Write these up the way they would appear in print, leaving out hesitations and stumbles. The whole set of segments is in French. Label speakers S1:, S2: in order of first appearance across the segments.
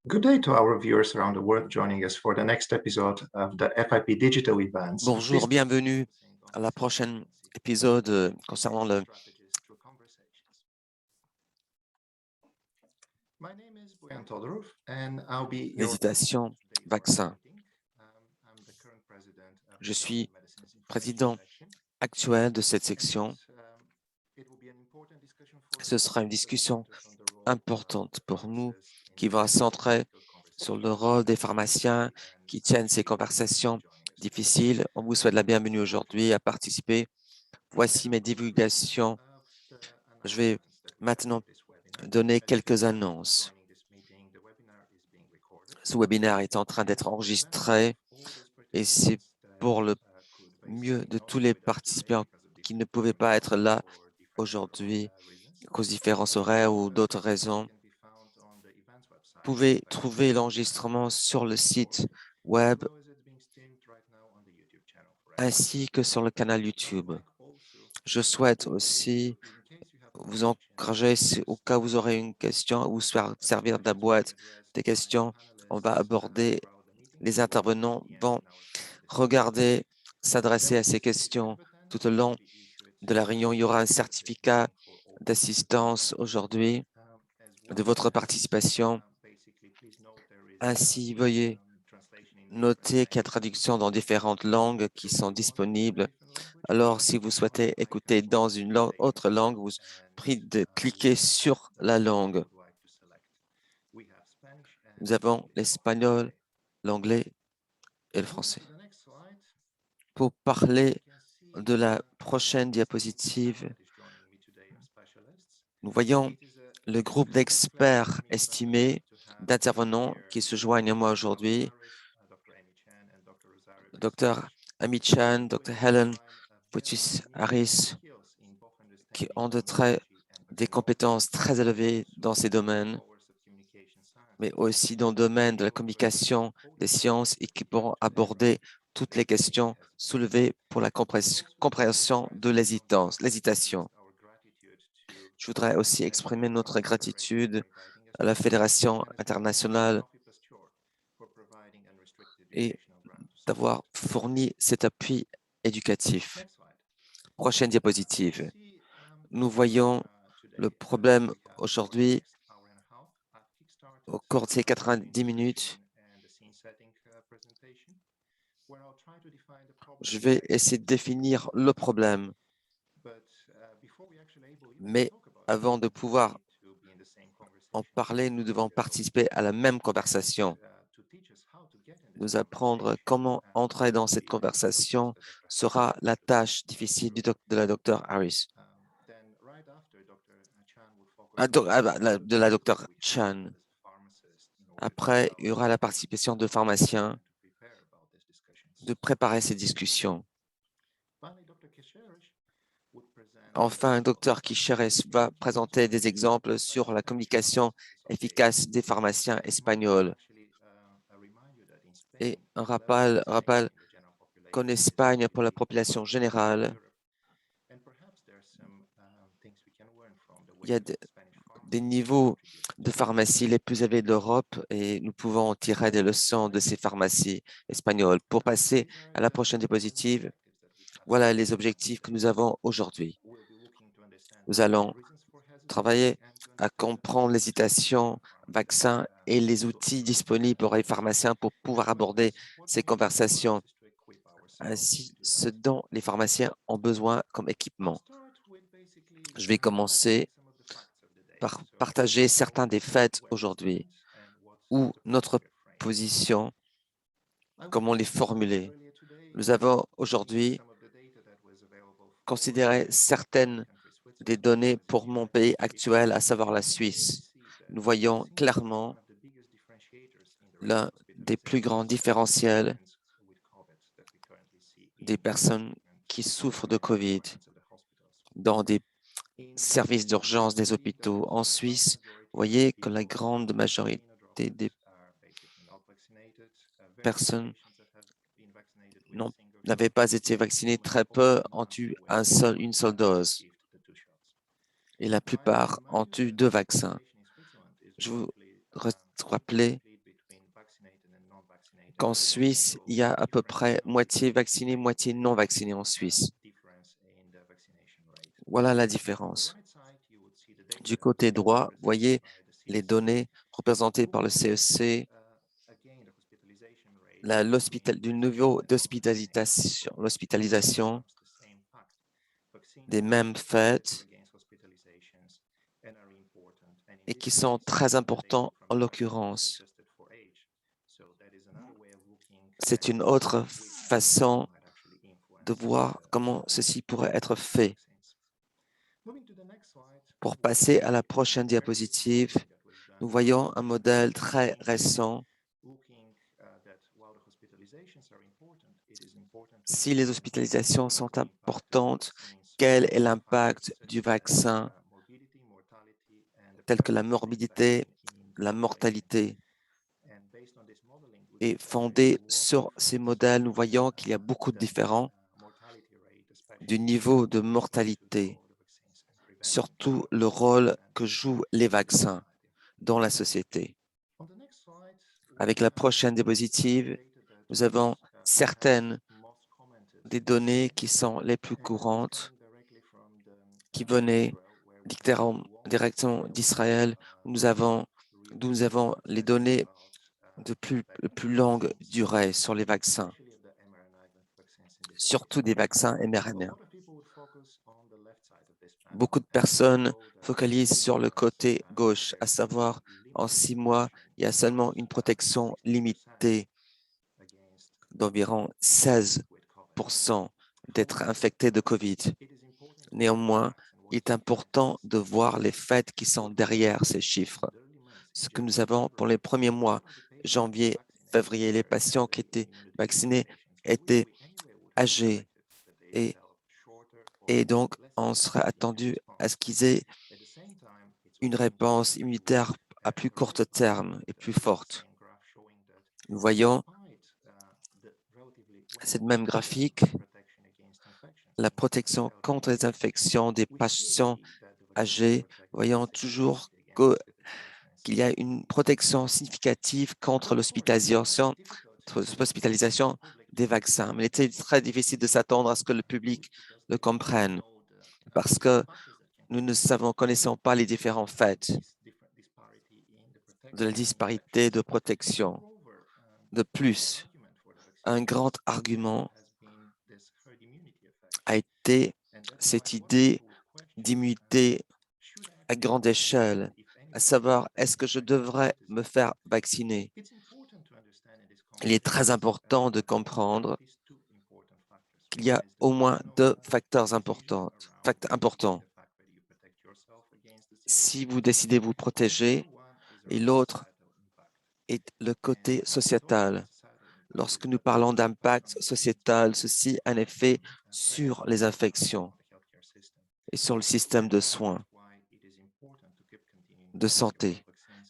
S1: Good day to our viewers around the world joining us for the next episode of the FIP Digital Events.
S2: Bonjour, bienvenue à la prochaine épisode concernant
S1: My name is Boyan Todorov and I'll be your
S2: l'hésitation vaccin.
S1: I'm the current president of
S2: Je
S1: the Tropical
S2: suis
S1: Medicines Information
S2: président
S1: section.
S2: actuel de cette section.
S1: It will be an important discussion for
S2: Ce
S1: us
S2: sera une
S1: as it
S2: discussion
S1: centers on the role
S2: importante
S1: of
S2: pour nous
S1: pharmacists in
S2: qui va
S1: difficult
S2: centrer
S1: medical
S2: sur le
S1: conversations.
S2: rôle des pharmaciens qui tiennent ces
S1: We welcome you to
S2: conversations
S1: joining us today.
S2: difficiles. On vous souhaite la bienvenue aujourd'hui à participer. Voici
S1: As a
S2: mes
S1: confirmation
S2: divulgations.
S1: of the
S2: Je vais
S1: announcements that we have
S2: maintenant
S1: for this webinar,
S2: donner
S1: as you can
S2: quelques
S1: see
S2: annonces.
S1: joining this meeting, the webinar is being recorded.
S2: Ce webinaire est en train d'être
S1: And for the benefit of
S2: enregistré
S1: all those
S2: et c'est
S1: participants that
S2: pour le
S1: could
S2: mieux
S1: basically
S2: de
S1: not
S2: tous
S1: be
S2: les
S1: with us today
S2: participants
S1: because of
S2: qui ne
S1: different
S2: pouvaient
S1: time
S2: pas
S1: zones
S2: être là
S1: or different
S2: aujourd'hui
S1: reasons.
S2: à cause de différences horaires ou d'autres
S1: This recording
S2: raisons.
S1: can be found on the events website
S2: Vous
S1: of
S2: pouvez
S1: FIP
S2: trouver
S1: and
S2: l'enregistrement sur le site
S1: as
S2: web
S1: well as it's being streamed right now on the YouTube channel for FIP.
S2: ainsi que sur le canal
S1: I would
S2: YouTube.
S1: like also
S2: Je
S1: to
S2: souhaite
S1: encourage you
S2: aussi
S1: in case you have
S2: vous
S1: questions
S2: encourager, au cas où vous aurez une question, ou
S1: those
S2: servir de la
S1: questions will be
S2: boîte
S1: addressed
S2: des
S1: by the
S2: questions. On va
S1: panelists
S2: aborder,
S1: throughout the meeting
S2: les
S1: and at
S2: intervenants
S1: the end
S2: vont
S1: in our final discussion.
S2: regarder,
S1: There
S2: s'adresser à
S1: will be
S2: ces
S1: a certificate
S2: questions
S1: of
S2: tout au
S1: attendance
S2: long
S1: to be issued
S2: de la réunion. Il y aura un
S1: after this
S2: certificat
S1: meeting for all participants.
S2: d'assistance aujourd'hui,
S1: As
S2: de
S1: well
S2: votre
S1: as
S2: participation.
S1: basically please note there is
S2: Ainsi, veuillez
S1: translation in different
S2: noter qu'il y a
S1: languages.
S2: traduction dans différentes langues qui
S1: So if
S2: sont
S1: you want to hear a
S2: disponibles.
S1: different language,
S2: Alors, si vous
S1: you might
S2: souhaitez
S1: like to
S2: écouter dans
S1: change
S2: une
S1: the
S2: autre langue,
S1: language
S2: vous
S1: and
S2: prie de cliquer
S1: select
S2: sur
S1: the
S2: la
S1: language you
S2: langue.
S1: would like to select. We have Spanish and
S2: Nous avons
S1: English on offer
S2: l'espagnol,
S1: today.
S2: l'anglais et le
S1: Moving
S2: français.
S1: to the next slide.
S2: Pour
S1: As
S2: parler
S1: you can see,
S2: de la
S1: our
S2: prochaine
S1: esteemed panel
S2: diapositive,
S1: that is joining me today of specialists.
S2: nous voyons
S1: It is a
S2: le groupe
S1: absolute pleasure for
S2: d'experts
S1: me
S2: estimés,
S1: to have
S2: d'intervenants
S1: here
S2: qui se joignent à moi
S1: Dr. Helen
S2: aujourd'hui,
S1: Harris, Dr. Amy Chan, and Dr. Rosario
S2: Dr.
S1: Castells,
S2: Ami
S1: who
S2: Chan,
S1: will
S2: Dr.
S1: help
S2: Helen
S1: provide very
S2: Putis
S1: immediate
S2: Harris,
S1: skills in both
S2: qui
S1: understanding
S2: ont
S1: immunology and
S2: des
S1: vaccine
S2: compétences très
S1: but
S2: élevées
S1: also
S2: dans ces
S1: in the
S2: domaines,
S1: powers of communication
S2: mais
S1: sciences,
S2: aussi dans le domaine de la
S1: able to address
S2: communication
S1: all the
S2: des sciences
S1: questions
S2: et
S1: that
S2: qui
S1: we have
S2: pourront
S1: today
S2: aborder
S1: around
S2: toutes les
S1: vaccine
S2: questions
S1: hesitancy.
S2: soulevées pour la
S1: I would also like to
S2: compréhension
S1: express
S2: de
S1: on your behalf
S2: l'hésitation.
S1: our gratitude to
S2: Je voudrais aussi exprimer
S1: FIPR
S2: notre
S1: Federation for
S2: gratitude
S1: inviting us
S2: à la
S1: today
S2: Fédération
S1: and especially to
S2: internationale
S1: Sophie Pasteur for providing unrestricted
S2: et
S1: educational grant to support
S2: d'avoir fourni cet appui éducatif.
S1: Next slide.
S2: Prochaine
S1: As you
S2: diapositive.
S1: see,
S2: Nous voyons le
S1: today,
S2: problème
S1: we have for the
S2: aujourd'hui
S1: next hour and a half, I've kickstarted
S2: au cours de ces
S1: with the
S2: 90
S1: introduction
S2: minutes.
S1: and the scene setting presentation, where I'll try to define the problem
S2: Je
S1: that
S2: vais
S1: I
S2: essayer de
S1: see in the
S2: définir le
S1: diagnosis.
S2: problème,
S1: But before we actually able even to
S2: mais
S1: talk about it,
S2: avant de
S1: we
S2: pouvoir
S1: need to be in the same
S2: en
S1: conversation.
S2: parler, nous devons
S1: So,
S2: participer à la même
S1: and
S2: conversation,
S1: to teach us how to get in this
S2: nous apprendre
S1: conversation
S2: comment entrer dans
S1: will
S2: cette
S1: be Dr.
S2: conversation
S1: Elizabeth Harris.
S2: sera la tâche difficile de la docteure Harris.
S1: Then right after Dr. Chan will focus on the
S2: De la
S1: responsibilities that
S2: docteure
S1: we have
S2: Chan.
S1: as a pharmacist in order to
S2: Après,
S1: allow
S2: il y
S1: us
S2: aura
S1: to
S2: la
S1: form
S2: participation de
S1: opinions
S2: pharmaciens,
S1: and to prepare about these discussions.
S2: de préparer ces discussions.
S1: Finally, Dr. Kisherish would present
S2: Enfin,
S1: examples
S2: Dr.
S1: of
S2: Kicheres va
S1: communication
S2: présenter des
S1: strategies
S2: exemples
S1: by
S2: sur la
S1: Spanish
S2: communication
S1: pharmacists on daily
S2: efficace des
S1: basis.
S2: pharmaciens
S1: And might I
S2: espagnols.
S1: actually remind you that in
S2: Et
S1: Spain,
S2: un
S1: 11
S2: rappel
S1: vaccination in the general
S2: qu'en
S1: population is
S2: Espagne, pour la
S1: actually
S2: population
S1: the highest in
S2: générale,
S1: Europe. And perhaps there's some things we can learn from the
S2: il y a
S1: way Spanish
S2: des
S1: pharmacists have
S2: niveaux
S1: contributed to
S2: de
S1: this.
S2: pharmacie les plus élevés d'Europe et nous pouvons en tirer des leçons de ces pharmacies espagnoles. Pour passer
S1: These are
S2: à la
S1: the
S2: prochaine
S1: important
S2: diapositive,
S1: objectives that we have
S2: voilà
S1: for
S2: les
S1: this
S2: objectifs que nous
S1: presentation.
S2: avons aujourd'hui.
S1: We'll be looking to understand
S2: Nous
S1: the
S2: allons
S1: reasons for hesitancy
S2: travailler
S1: and to
S2: à
S1: understand the
S2: comprendre
S1: tools
S2: l'hésitation,
S1: that pharmacists
S2: vaccins et les
S1: to
S2: outils
S1: address
S2: disponibles pour les
S1: this.
S2: pharmaciens pour
S1: As
S2: pouvoir
S1: well
S2: aborder
S1: as what
S2: ces
S1: we need to do for us
S2: conversations,
S1: is to equip ourselves
S2: ainsi
S1: to do
S2: ce
S1: that.
S2: dont les pharmaciens ont besoin comme
S1: I'll
S2: équipement.
S1: start with basically
S2: Je vais commencer
S1: presenting some of the facts of the day.
S2: par
S1: So
S2: partager
S1: we
S2: certains
S1: know
S2: des faits
S1: where we
S2: aujourd'hui,
S1: stand and what's
S2: ou
S1: the point
S2: notre
S1: we're framing.
S2: position,
S1: I would
S2: comment les
S1: like
S2: formuler.
S1: earlier today
S2: Nous avons
S1: using
S2: aujourd'hui
S1: some of the data that was available for
S2: considéré
S1: my
S2: certaines
S1: country
S2: des
S1: Switzerland.
S2: données
S1: As you
S2: pour
S1: see
S2: mon
S1: right now
S2: pays
S1: on the
S2: actuel, à
S1: diapositive,
S2: savoir la
S1: we can clearly
S2: Suisse.
S1: see that
S2: Nous voyons
S1: vaccines are one
S2: clairement
S1: of the biggest differentiators in the rate of
S2: l'un des plus grands
S1: hospitalizations of
S2: différentiels
S1: patients with COVID that we currently see
S2: des
S1: in
S2: personnes
S1: different
S2: qui souffrent de COVID
S1: environments of the hospitals.
S2: dans des
S1: In
S2: services
S1: Switzerland, we
S2: d'urgence
S1: can
S2: des
S1: see
S2: hôpitaux.
S1: that
S2: En
S1: the vast
S2: Suisse, vous
S1: majority of the
S2: voyez que la
S1: people
S2: grande
S1: with
S2: majorité des
S1: immunodrops are basically not vaccinated. Very few
S2: personnes
S1: patients that have been vaccinated with a single
S2: n'avaient
S1: shot,
S2: pas été vaccinées.
S1: almost
S2: Très
S1: all of
S2: peu
S1: them
S2: ont
S1: are
S2: eu
S1: still waiting for
S2: une
S1: to
S2: seule
S1: have
S2: dose
S1: received the 2 shots.
S2: et la
S1: Might I
S2: plupart ont
S1: remind you
S2: eu
S1: that
S2: deux
S1: the
S2: vaccins.
S1: population in Switzerland is
S2: Je vous
S1: roughly
S2: rappeler qu'en Suisse, il y a à peu près moitié vaccinés, moitié non vaccinés en Suisse. Voilà la différence. Du côté droit, vous voyez les données représentées par le CEC, du niveau d'hospitalisation, l'hospitalisation, des mêmes faits et qui sont très importants en l'occurrence. C'est une autre façon de voir comment ceci pourrait être fait. Pour passer à la prochaine diapositive, nous voyons un modèle très récent. Si les hospitalisations sont importantes, quel est l'impact du vaccin, tel que la morbidité, la mortalité? Et fondé sur ces modèles, nous voyons qu'il y a beaucoup de différents du niveau de mortalité, surtout le rôle que jouent les vaccins dans la société. Avec la prochaine diapositive, nous avons certaines des données qui sont les plus courantes, qui venaient directement d'Israël, d'où nous avons les données de plus longue durée sur les vaccins, surtout des vaccins mRNA. Beaucoup de personnes focalisent sur le côté gauche, à savoir en 6 mois, il y a seulement une protection limitée d'environ 16% d'être infectés de COVID. Néanmoins, il est important de voir les faits qui sont derrière ces chiffres. Ce que nous avons pour les premiers mois, janvier, février, les patients qui étaient vaccinés étaient âgés et donc on serait attendu à ce qu'ils aient une réponse immunitaire à plus court terme et plus forte. Nous voyons cette même graphique, la protection contre les infections des patients âgés, voyant toujours qu'il y a une protection significative contre l'hospitalisation des vaccins. Mais il était très difficile de s'attendre à ce que le public le comprenne parce que nous ne connaissons pas les différents faits de la disparité de protection. De plus, un grand argument a été cette idée d'immunité à grande échelle, à savoir, est-ce que je devrais me faire vacciner? Il est très important de comprendre qu'il y a au moins deux facteurs importants. Si vous décidez de vous protéger, et l'autre est le côté sociétal. Lorsque nous parlons d'impact sociétal, ceci a un effet sur les infections et sur le système de soins, de santé.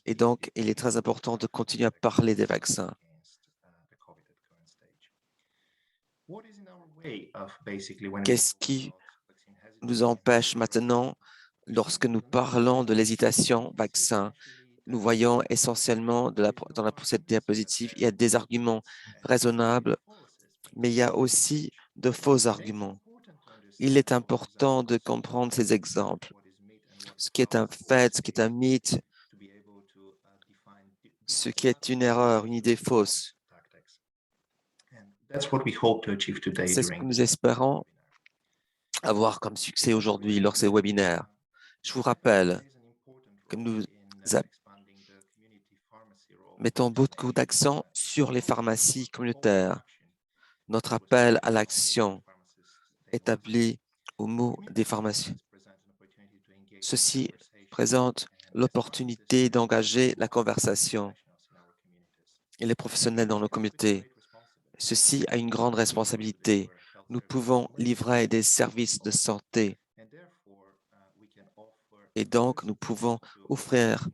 S2: Et donc, il est très important de continuer à parler des vaccins. Qu'est-ce qui nous empêche maintenant, lorsque nous parlons de l'hésitation vaccin? Nous voyons essentiellement dans cette diapositive, il y a des arguments raisonnables, mais il y a aussi de faux arguments. Il est important de comprendre ces exemples. Ce qui est un fait, ce qui est un mythe, ce qui est une erreur, une idée fausse. C'est ce que nous espérons avoir comme succès aujourd'hui lors de ces webinaires. Je vous rappelle que nous mettons beaucoup d'accent sur les pharmacies communautaires. Notre appel à l'action établi au mot des pharmacies. Ceci présente l'opportunité d'engager la conversation et les professionnels dans nos communautés. Ceci a une grande responsabilité. Nous pouvons livrer des services de santé et donc nous pouvons offrir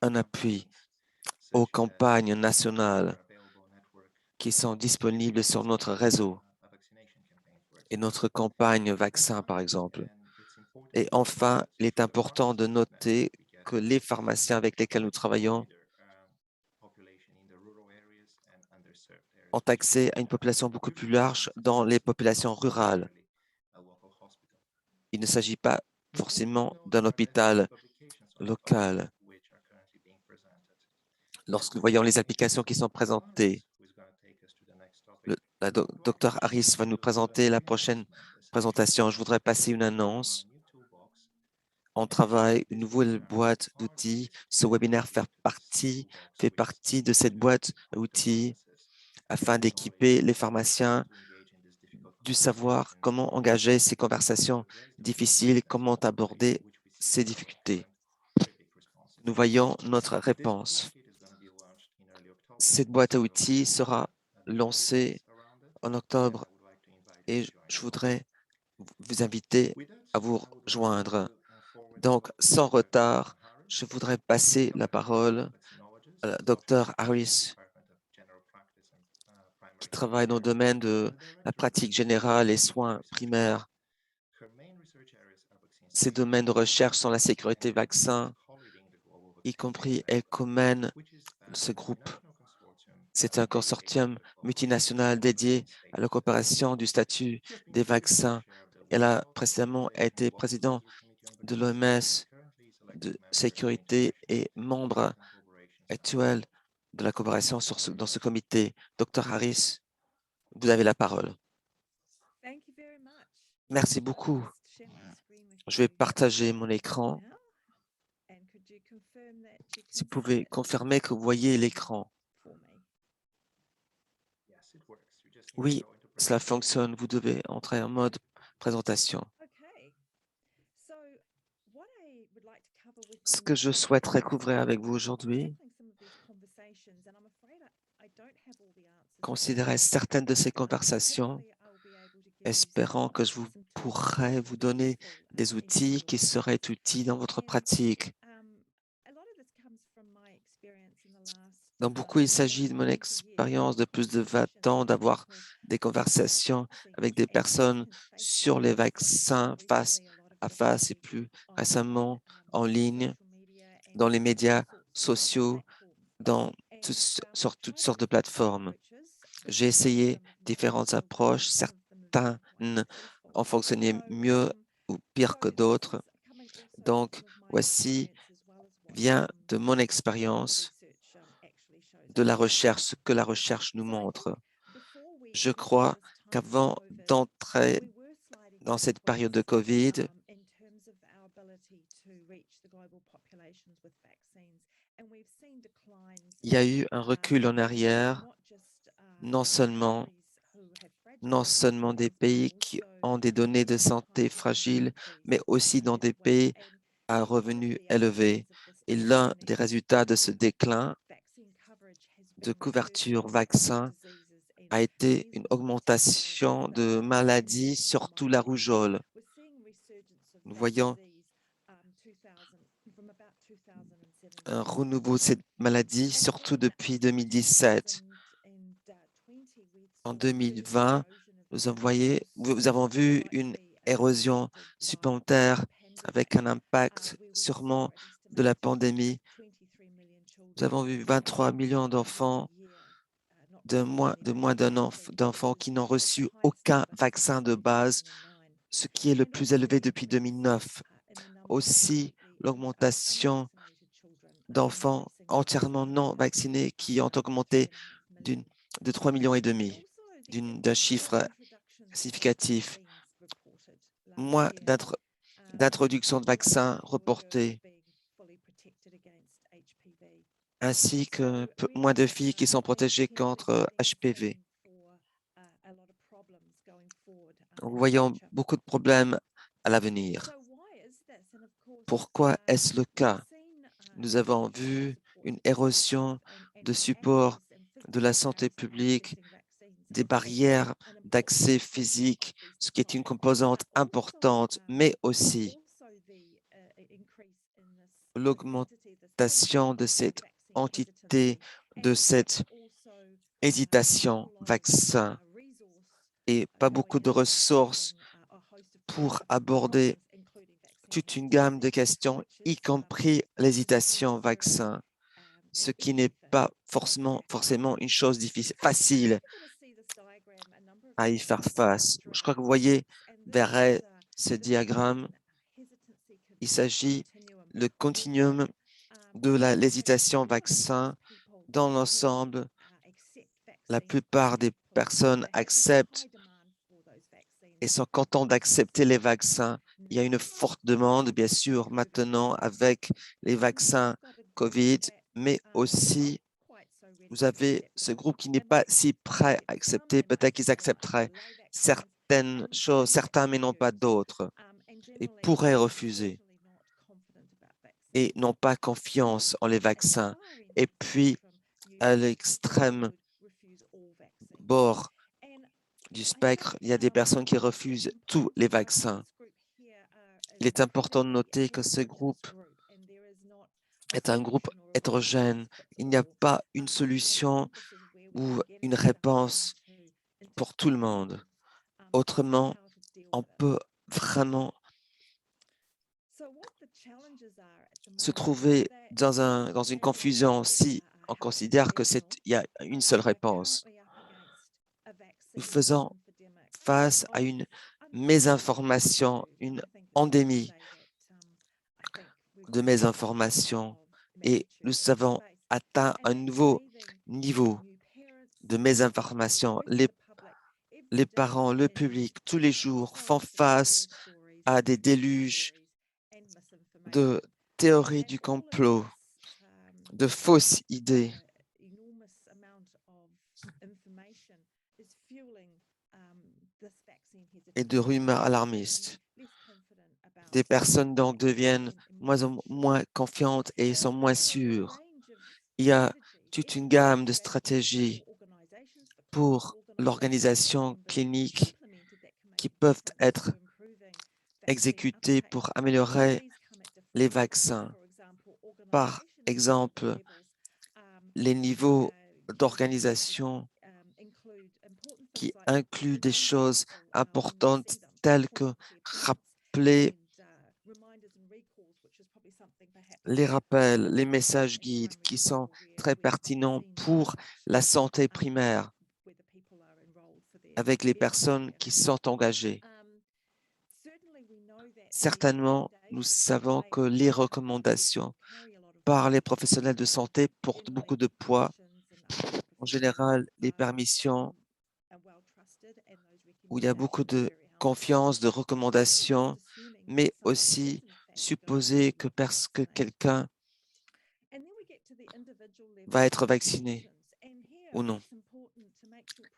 S2: un appui aux campagnes nationales qui sont disponibles sur notre réseau et notre campagne vaccin, par exemple. Et enfin, il est important de noter que les pharmaciens avec lesquels nous travaillons ont accès à une population beaucoup plus large dans les populations rurales. Il ne s'agit pas forcément d'un hôpital local. Lorsque nous voyons les applications qui sont présentées, Dr Harris va nous présenter la prochaine présentation. Je voudrais passer une annonce. On travaille une nouvelle boîte d'outils. Ce webinaire fait partie de cette boîte d'outils afin d'équiper les pharmaciens du savoir comment engager ces conversations difficiles, comment aborder ces difficultés. Nous voyons notre réponse. Cette boîte à outils sera lancée en octobre et je voudrais vous inviter à vous rejoindre. Donc, sans retard, je voudrais passer la parole à Dr Harris, qui travaille dans le domaine de la pratique générale et soins primaires. Ces domaines de recherche sont la sécurité vaccin, y compris ECOMEN, ce groupe. C'est un consortium multinational dédié à la coopération du statut des vaccins. Elle a précédemment été président de l'OMS de sécurité et membre actuel de la coopération dans ce comité. Dr Harris, vous avez la parole. Merci beaucoup. Je vais partager mon écran. Si vous pouvez confirmer que vous voyez l'écran. Oui, cela fonctionne. Vous devez entrer en mode présentation. Ce que je souhaiterais couvrir avec vous aujourd'hui, considérer certaines de ces conversations, espérant que je pourrai vous donner des outils qui seraient utiles dans votre pratique. Dans beaucoup, il s'agit de mon expérience de plus de 20 ans d'avoir des conversations avec des personnes sur les vaccins face à face et plus récemment en ligne, dans les médias sociaux, sur toutes sortes de plateformes. J'ai essayé différentes approches, certaines ont fonctionné mieux ou pire que d'autres. Donc, voici vient de mon expérience de la recherche, ce que la recherche nous montre. Je crois qu'avant d'entrer dans cette période de COVID, il y a eu un recul en arrière, non seulement des pays qui ont des données de santé fragiles, mais aussi dans des pays à revenus élevés. Et l'un des résultats de ce déclin de couverture vaccin a été une augmentation de maladies, surtout la rougeole. Nous voyons un renouveau de cette maladie, surtout depuis 2017. En 2020, nous avons vu une érosion supplémentaire avec un impact sûrement de la pandémie. Nous avons vu 23 millions d'enfants, de moins d'enfants qui n'ont reçu aucun vaccin de base, ce qui est le plus élevé depuis 2009. Aussi, l'augmentation d'enfants entièrement non vaccinés qui ont augmenté de 3,5 millions, d'un chiffre significatif. Moins d'introduction de vaccins reportés, ainsi que moins de filles qui sont protégées contre HPV. Nous voyons beaucoup de problèmes à l'avenir. Pourquoi est-ce le cas? Nous avons vu une érosion de support de la santé publique, des barrières d'accès physique, ce qui est une composante importante, mais aussi l'augmentation de cette entité, de cette hésitation vaccin et pas beaucoup de ressources pour aborder toute une gamme de questions, y compris l'hésitation vaccin. ce qui n'est pas forcément une chose facile à y faire face. Je crois que vous voyez derrière ce diagramme, il s'agit le continuum de l'hésitation vaccin. Dans l'ensemble, la plupart des personnes acceptent et sont contents d'accepter les vaccins. Il y a une forte demande, bien sûr, maintenant avec les vaccins COVID, mais aussi vous avez ce groupe qui n'est pas si prêt à accepter. Peut-être qu'ils accepteraient certaines choses, certains, mais non pas d'autres, et pourraient refuser et n'ont pas confiance en les vaccins. Et puis, à l'extrême bord du spectre, il y a des personnes qui refusent tous les vaccins. Il est important de noter que ce groupe est un groupe hétérogène. Il n'y a pas une solution ou une réponse pour tout le monde. Autrement, on peut vraiment se trouver dans une confusion si on considère que il y a une seule réponse. Nous faisons face à une mésinformation, une endémie de mésinformation et nous avons atteint un nouveau niveau de mésinformation. Les parents, le public, tous les jours font face à des déluges de théories du complot, de fausses idées et de rumeurs alarmistes. Des personnes donc deviennent moins en moins confiantes et sont moins sûres. Il y a toute une gamme de stratégies pour l'organisation clinique qui peuvent être exécutées pour améliorer les vaccins. Par exemple, les niveaux d'organisation qui incluent des choses importantes telles que rappeler les rappels, les messages guides qui sont très pertinents pour la santé primaire avec les personnes qui sont engagées. Certainement, nous savons que les recommandations par les professionnels de santé portent beaucoup de poids. En général, les permissions où il y a beaucoup de confiance, de recommandations, mais aussi supposer que quelqu'un va être vacciné ou non.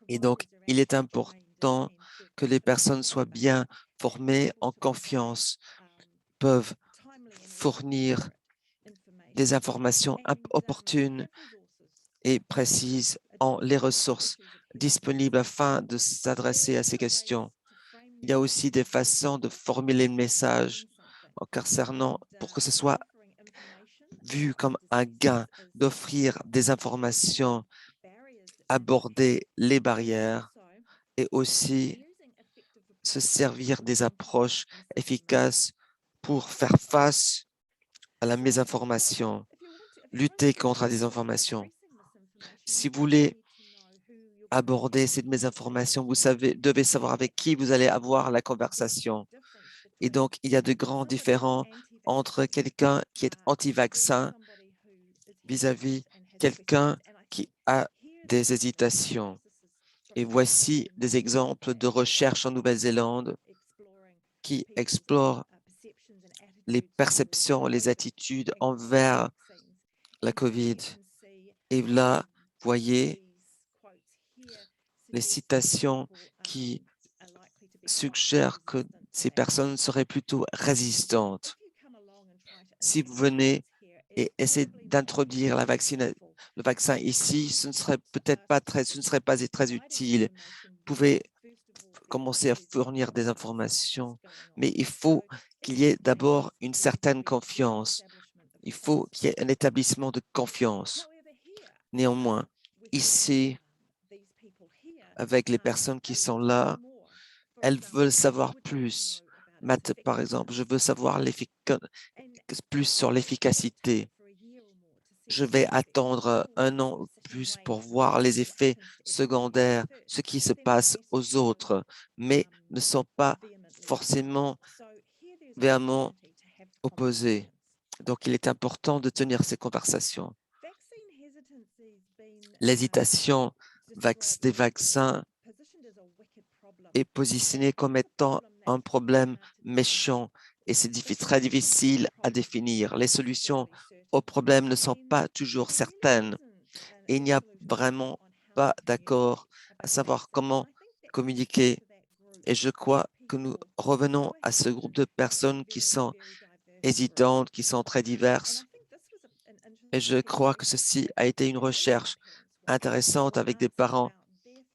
S2: Et donc, il est important que les personnes soient bien formées, en confiance, peuvent fournir des informations opportunes et précises en les ressources disponibles afin de s'adresser à ces questions. Il y a aussi des façons de formuler le message concernant pour que ce soit vu comme un gain d'offrir des informations, aborder les barrières et aussi se servir des approches efficaces pour faire face à la mésinformation, lutter contre la désinformation. Si vous voulez aborder cette mésinformation, vous devez savoir avec qui vous allez avoir la conversation. Et donc, il y a de grands différends entre quelqu'un qui est anti-vaccin vis-à-vis quelqu'un qui a des hésitations. Et voici des exemples de recherches en Nouvelle-Zélande qui explorent les perceptions, les attitudes envers la COVID. Et là, voyez les citations qui suggèrent que ces personnes seraient plutôt résistantes. Si vous venez et essayez d'introduire le vaccin ici, ce ne serait peut-être pas très utile. Vous pouvez commencer à fournir des informations, mais il faut qu'il y ait d'abord une certaine confiance. Il faut qu'il y ait un établissement de confiance. Néanmoins, ici, avec les personnes qui sont là, elles veulent savoir plus. Matt, par exemple, je veux savoir plus sur l'efficacité. je vais attendre un an ou plus pour voir les effets secondaires, ce qui se passe aux autres, mais ne sont pas forcément véhément opposés. Donc, il est important de tenir ces conversations. L'hésitation des vaccins est positionnée comme étant un problème méchant et c'est très difficile à définir. Les solutions aux problèmes ne sont pas toujours certaines et il n'y a vraiment pas d'accord à savoir comment communiquer. Et je crois que nous revenons à ce groupe de personnes qui sont hésitantes, qui sont très diverses. Et je crois que ceci a été une recherche intéressante avec des parents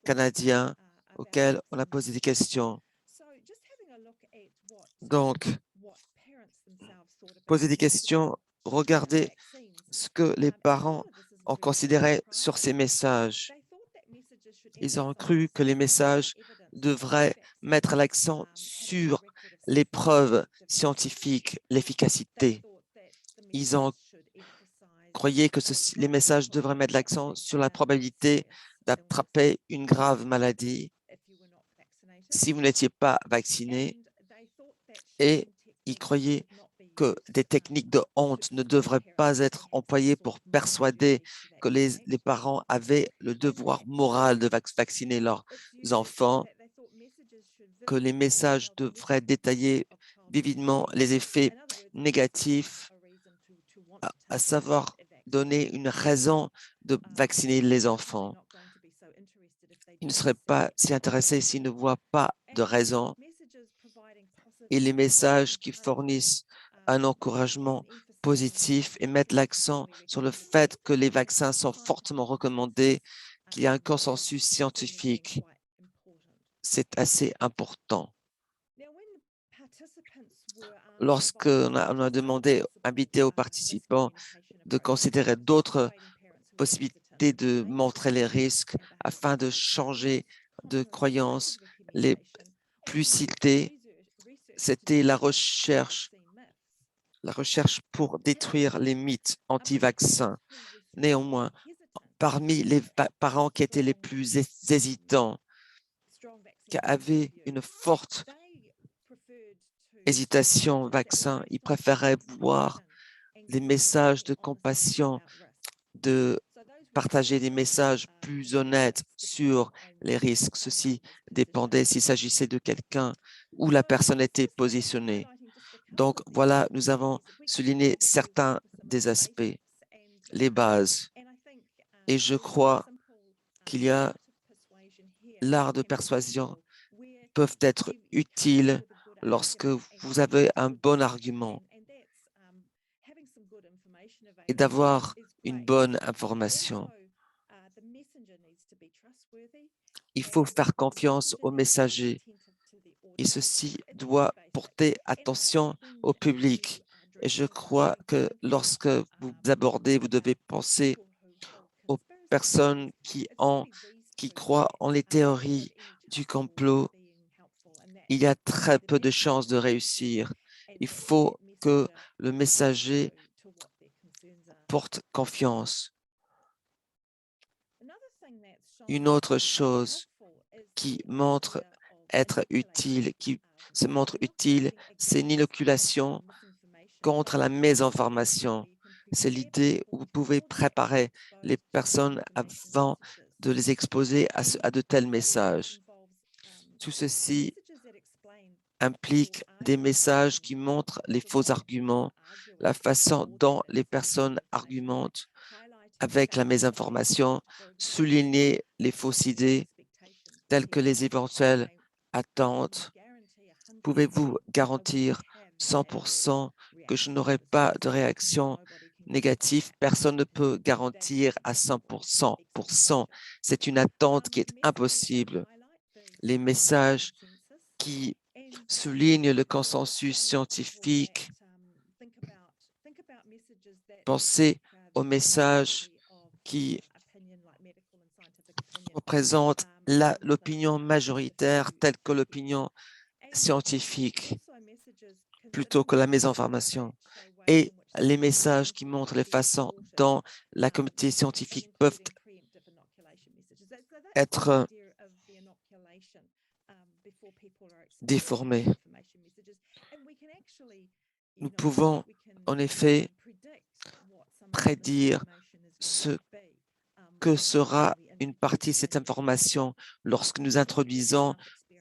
S2: canadiens auxquels on a posé des questions. Donc, poser des questions, regardez ce que les parents ont considéré sur ces messages. Ils ont cru que les messages devraient mettre l'accent sur les preuves scientifiques, l'efficacité. Ils ont croyé que les messages devraient mettre l'accent sur la probabilité d'attraper une grave maladie si vous n'étiez pas vacciné et ils croyaient que des techniques de honte ne devraient pas être employées pour persuader que les parents avaient le devoir moral de vacciner leurs enfants, que les messages devraient détailler vividement les effets négatifs, à savoir donner une raison de vacciner les enfants. Ils ne seraient pas si intéressés s'ils ne voient pas de raison. Et les messages qui fournissent un encouragement positif et mettent l'accent sur le fait que les vaccins sont fortement recommandés, qu'il y a un consensus scientifique. C'est assez important. Lorsqu'on a demandé, invité aux participants de considérer d'autres possibilités de montrer les risques afin de changer de croyances, les plus citées, c'était la recherche pour détruire les mythes anti-vaccins. Néanmoins, parmi les parents qui étaient les plus hésitants, qui avaient une forte hésitation vaccin, ils préféraient voir des messages de compassion, de partager des messages plus honnêtes sur les risques. Ceci dépendait s'il s'agissait de quelqu'un où la personne était positionnée. Donc, voilà, nous avons souligné certains des aspects, les bases. Et je crois qu'il y a l'art de persuasion peuvent être utiles lorsque vous avez un bon argument et d'avoir une bonne information. Il faut faire confiance aux messagers et ceci doit porter attention au public. Et je crois que lorsque vous abordez, vous devez penser aux personnes qui croient en les théories du complot. Il y a très peu de chances de réussir. Il faut que le messager porte confiance. Une autre chose qui montre être utile, qui se montre utile, c'est une inoculation contre la mésinformation. C'est l'idée où vous pouvez préparer les personnes avant de les exposer à de tels messages. Tout ceci implique des messages qui montrent les faux arguments, la façon dont les personnes argumentent avec la mésinformation, souligner les fausses idées telles que les éventuelles attentes. Pouvez-vous garantir 100% que je n'aurai pas de réaction négative? Personne ne peut garantir à 100%. C'est une attente qui est impossible. Les messages qui soulignent le consensus scientifique, pensez aux messages qui représentent l'opinion majoritaire telle que l'opinion scientifique plutôt que la mésinformation. Et les messages qui montrent les façons dont la communauté scientifique peuvent être déformés. Nous pouvons en effet prédire ce que sera une partie de cette information lorsque nous introduisons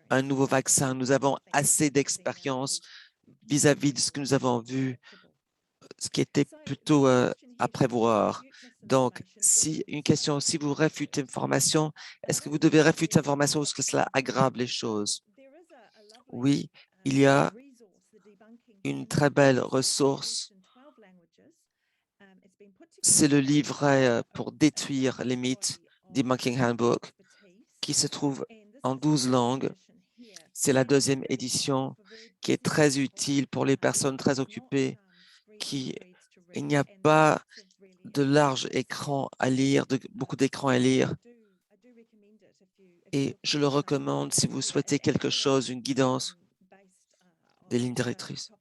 S2: un nouveau vaccin. Nous avons assez d'expérience vis-à-vis de ce que nous avons vu, ce qui était plutôt à prévoir. Donc, si une question, si vous réfutez l'information, est-ce que vous devez réfuter l'information ou est-ce que cela aggrave les choses? Oui, il y a une très belle ressource. C'est le livret pour détruire les mythes, Debunking Handbook, qui se trouve en 12 langues. C'est la deuxième édition qui est très utile pour les personnes très occupées, il n'y a pas de large écran à lire, beaucoup d'écrans à lire. Et je le recommande si vous souhaitez quelque chose, une guidance, des lignes directrices.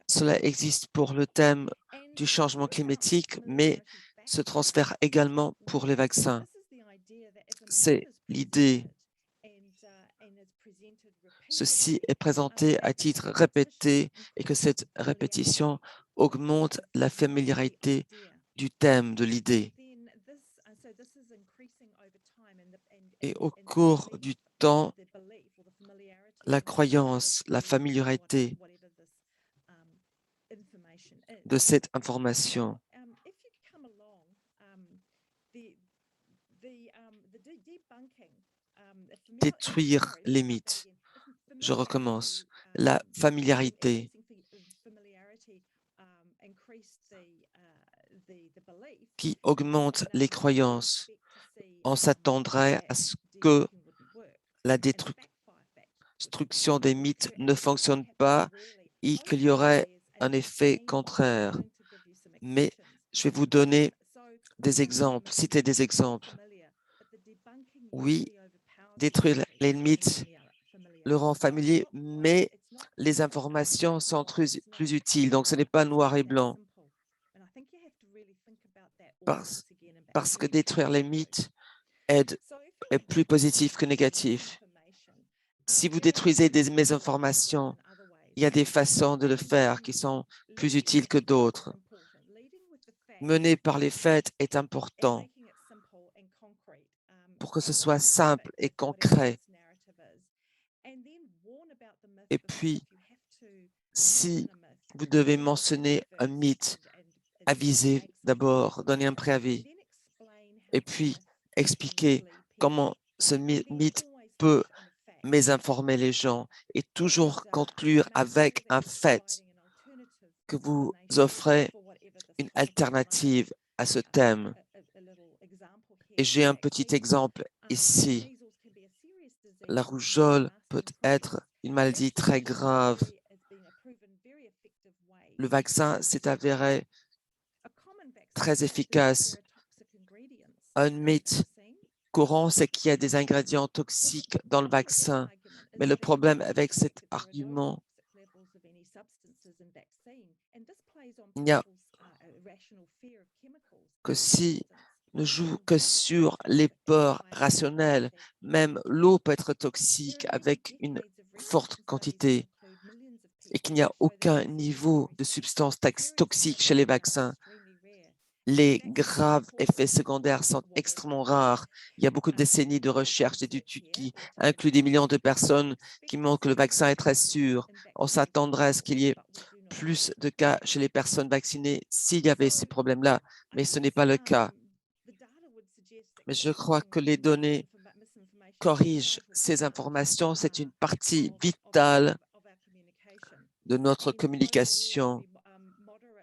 S2: Cela existe pour le thème du changement climatique, mais se transfère également pour les vaccins. C'est l'idée. Ceci est présenté à titre répété et que cette répétition augmente la familiarité du thème, de l'idée. Et au cours du temps, la croyance, la familiarité de cette information. Détruire les mythes. Je recommence. La familiarité qui augmente les croyances. On s'attendrait à ce que la destruction des mythes ne fonctionne pas et qu'il y aurait un effet contraire. Mais je vais vous donner des exemples, citer des exemples. Oui, détruire les mythes le rend familier, mais les informations sont plus utiles. Donc, ce n'est pas noir et blanc. Parce que détruire les mythes est plus positif que négatif. Si vous détruisez des mésinformations, il y a des façons de le faire qui sont plus utiles que d'autres. Mener par les faits est important pour que ce soit simple et concret. Et puis, si vous devez mentionner un mythe, avisez d'abord, donnez un préavis, et puis expliquer comment ce mythe peut mésinformer les gens et toujours conclure avec un fait que vous offrez une alternative à ce thème. Et j'ai un petit exemple ici. La rougeole peut être une maladie très grave. Le vaccin s'est avéré très efficace. Un mythe courant, c'est qu'il y a des ingrédients toxiques dans le vaccin. Mais le problème avec cet argument, il n'y a que si ne joue que sur les peurs rationnelles. Même l'eau peut être toxique avec une forte quantité et qu'il n'y a aucun niveau de substance toxique chez les vaccins. Les graves effets secondaires sont extrêmement rares. Il y a beaucoup de décennies de recherche et d'études qui incluent des millions de personnes qui montrent que le vaccin est très sûr. On s'attendrait à ce qu'il y ait plus de cas chez les personnes vaccinées s'il y avait ces problèmes-là, mais ce n'est pas le cas. Mais je crois que les données corrigent ces informations. C'est une partie vitale de notre communication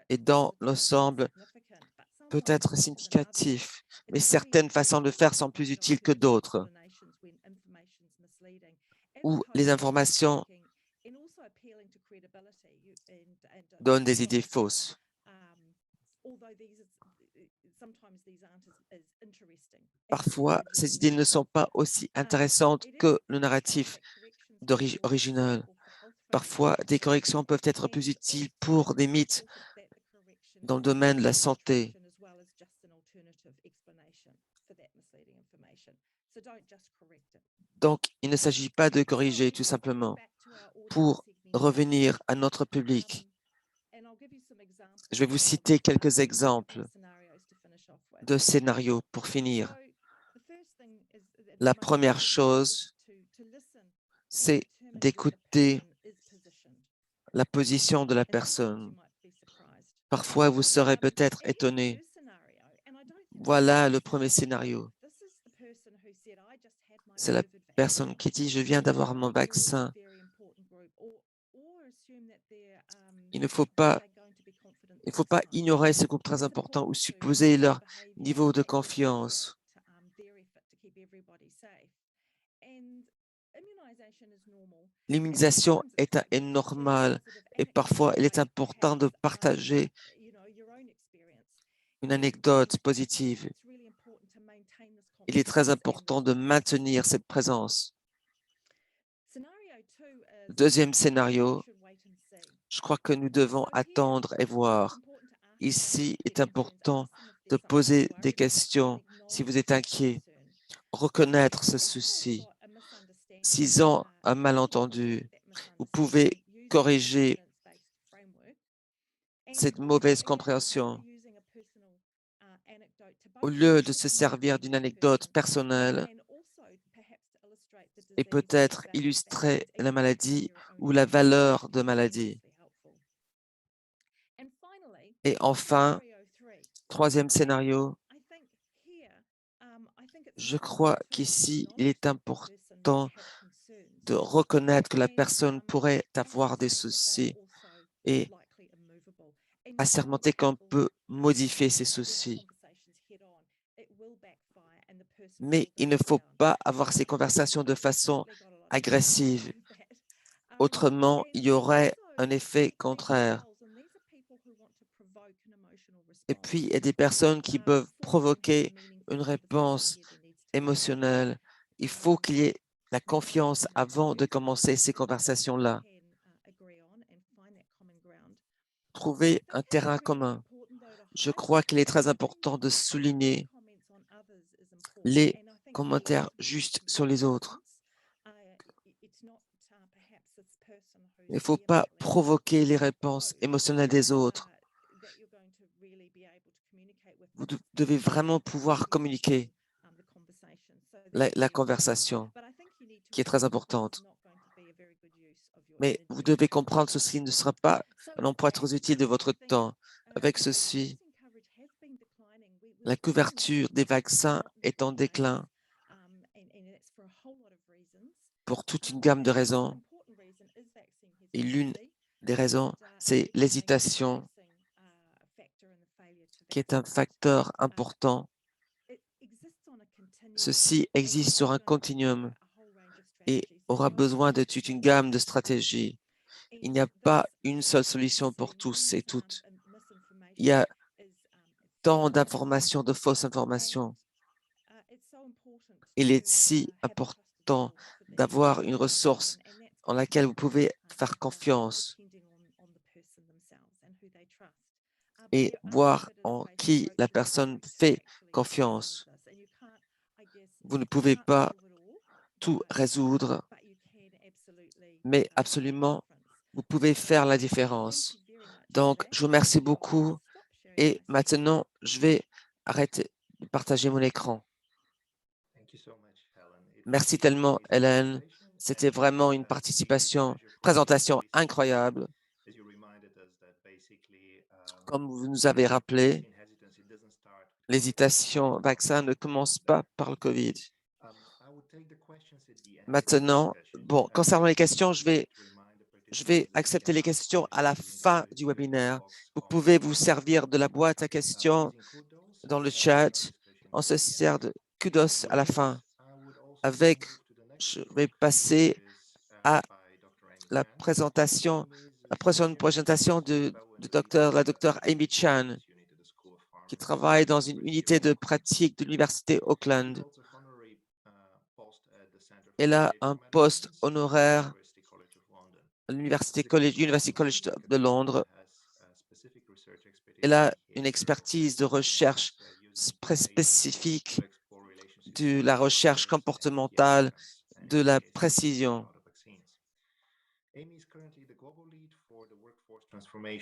S2: et dans l'ensemble peut être significatif, mais certaines façons de faire sont plus utiles que d'autres, où les informations donnent des idées fausses. Parfois, ces idées ne sont pas aussi intéressantes que le narratif original. Parfois, des corrections peuvent être plus utiles pour des mythes dans le domaine de la santé. Donc, il ne s'agit pas de corriger tout simplement. Pour revenir à notre public, je vais vous citer quelques exemples de scénarios pour finir. La première chose, c'est d'écouter la position de la personne. Parfois, vous serez peut-être étonné. Voilà le premier scénario. C'est la personne qui dit « Je viens d'avoir mon vaccin ». Il ne faut pas ignorer ce groupe très important ou supposer leur niveau de confiance. L'immunisation est normale et parfois il est important de partager une anecdote positive. Il est très important de maintenir cette présence. Deuxième scénario, je crois que nous devons attendre et voir. Ici, il est important de poser des questions si vous êtes inquiet, reconnaître ce souci. S'ils ont un malentendu, vous pouvez corriger cette mauvaise compréhension. Au lieu de se servir d'une anecdote personnelle et peut-être illustrer la maladie ou la valeur de maladie. Et enfin, troisième scénario, je crois qu'ici, il est important de reconnaître que la personne pourrait avoir des soucis et assermenter qu'on peut modifier ces soucis. Mais il ne faut pas avoir ces conversations de façon agressive. Autrement, il y aurait un effet contraire. Et puis, il y a des personnes qui peuvent provoquer une réponse émotionnelle. Il faut qu'il y ait la confiance avant de commencer ces conversations-là. Trouver un terrain commun. Je crois qu'il est très important de souligner les commentaires justes sur les autres. Il ne faut pas provoquer les réponses émotionnelles des autres. Vous devez vraiment pouvoir communiquer la conversation, qui est très importante. Mais vous devez comprendre que ceci ne sera pas un emploi très utile de votre temps. Avec ceci, la couverture des vaccins est en déclin pour toute une gamme de raisons. Et l'une des raisons, c'est l'hésitation, qui est un facteur important. Ceci existe sur un continuum et aura besoin de toute une gamme de stratégies. Il n'y a pas une seule solution pour tous et toutes. Il y a tant d'informations, de fausses informations. Il est si important d'avoir une ressource en laquelle vous pouvez faire confiance et voir en qui la personne fait confiance. Vous ne pouvez pas tout résoudre, mais absolument, vous pouvez faire la différence. Donc, je vous remercie beaucoup et maintenant, je vais arrêter de partager mon écran. Merci tellement, Hélène. C'était vraiment une présentation incroyable. Comme vous nous avez rappelé, l'hésitation vaccin ne commence pas par le COVID. Maintenant, bon, concernant les questions, je vais accepter les questions à la fin du webinaire. Vous pouvez vous servir de la boîte à questions dans le chat. On se sert de kudos à la fin. Je vais passer à la prochaine présentation de la docteure Amy Chan, qui travaille dans une unité de pratique de l'Université Auckland. Elle a un poste honoraire l'University College de Londres. Elle a une expertise de recherche très spécifique de la recherche comportementale, de la précision.